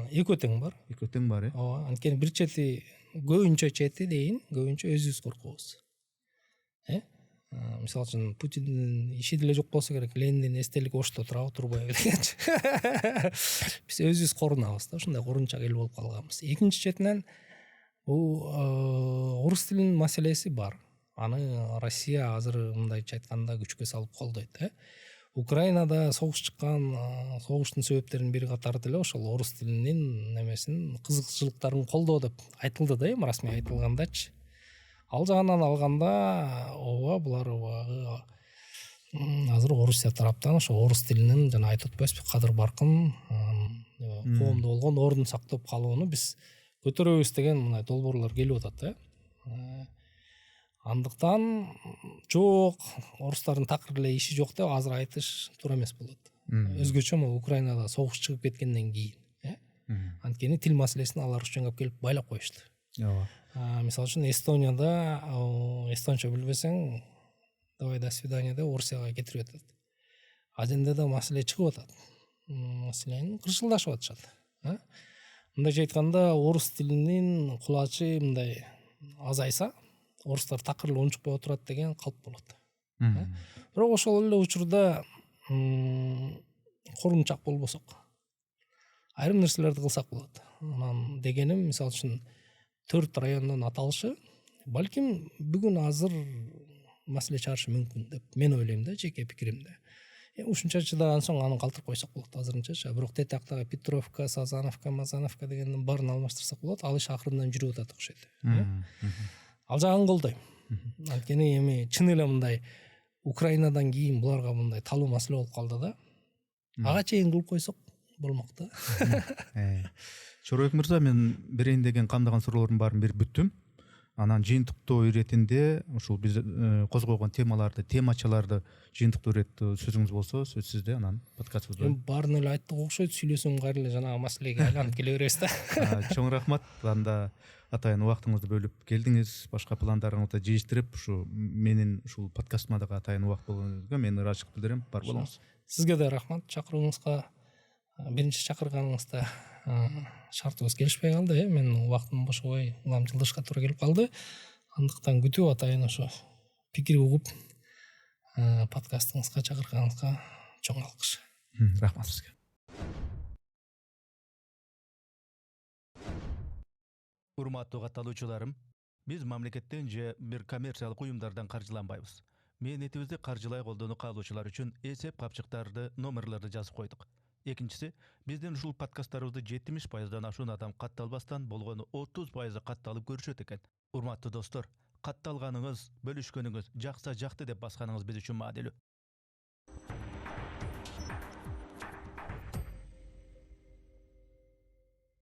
Экөө тең бар. Экөө тең бар, Ооба, анткени бир чети көбүнчө чети дейин, көбүнчө өзүбүз коркобуз. Мисалы үчүн Путиндин иши деле жок болсо керек, Лениндин эстелиги Ошто турабы, турбайбы дегенчи. Биз өзүбүз корунабыз да, ушундай корунчак эл болуп калганбыз. Экинчи четинен бул орус тилинин маселеси бар. Аны Россия азыр мындайча айтканда күчкө салып колдойт. Украинада согуш чыккан, согуштун себептеринин бири катары деле ошол орус тилинин немесин, кызыкчылыктарын колдоо деп айтылды да, эми расмий айтылгандачы. Ал жагынан алганда, ооба, булар азыр Орусия тараптан ошо орус тилинин жана айтып атпайсызбы, кадыр баркын, коомдо болгон ордун сактап калууну биз көтөрөбүз деген мындай долбоорлор келип атат. Андыктан жок, орустардын такыр эле иши жок деп азыр айтыш туура эмес болот. Өзгөчө могу Украинада согуш чыгып кеткенден кийин, анткени тил маселесин алар үчүн келип байлап коюшту. Мисалы үчүн Эстонияда эстонча билбесең, давай до свидания деп Орусияга кетирип атат. Азенде да маселе чыгып атат. Маселени кырсылдашып атышат. Мындайча айтканда, орус тилинин кулачы мындай азайса, орустар такыр эле унчукпай отурат деген калп болот. Бирок ошол эле учурда корунчак болбосок, айрым нерселерди кылсак болот. Анан дегеним, мисалы үчүн 4 райондун аталышы балким бүгүн азыр маселе чыгарышы мүмкүн деп мен ойлойм да, жеке пикиримде. Ушунча чыдаган соң аны калтырып койсок болот азырынчачы. Бирок тетактагы Петровка, Сазановка, Мазановка дегендин баарын алмаштырсак болот. Ал иш акырындан жүрүп атат окшойт. Ал жагын колдойм. Анткени эми чын эле мындай Украинадан кийин буларга мындай талуу маселе болуп калды да. Ага чейин кылып койсок болмок да. Чорбек мырза, мен берейин деген камдаган суроолордун баарын берип бүттүм. Анан жыйынтыктоо иретинде ушул биз козгогон темаларды, темачаларды жыйынтыктоо иретти сөзүңүз болсо, сөз сизде, анан подкастыбызды. Эми баарын эле айттык окшойт, сүйлөсөм кайра эле жанагы маселеге айланып келе беребиз да. Чоң рахмат. Анда атайын убактыңызды бөлүп келдиңиз, башка пландарыңызды жыйыштырып, ушу менин ушул подкастыма дагы атайын убакыт болгонуңузга мен ыраазычылык билдирем. Бар болуңуз. Сизге да рахмат. Чакырууңузга, биринчи чакырганыңызда шартыбыз келишпей калды. Мен убактым бошобой улам жылдышка туура келип калды. Андыктан күтүп атайын ошо пикир угуп подкастыңызга чакырганыңызга чоң алкыш. Рахмат сизге. Урматтуу катталуучуларым, биз мамлекеттен же бир коммерциялык уюмдардан каржыланбайбыз. Мээнетибизди каржылай колдонуу каалоочулар үчүн эсеп капчыктарды, номерлерди жазып койдук. Экинчиси, биздин ушул подкасттарыбызды 70% ашуун адам катталбастан болгону 30% катталып көрүшөт экен. Урматтуу достор, катталганыңыз, бөлүшкөнүңүз, жакса жакты деп басканыңыз биз үчүн маанилүү.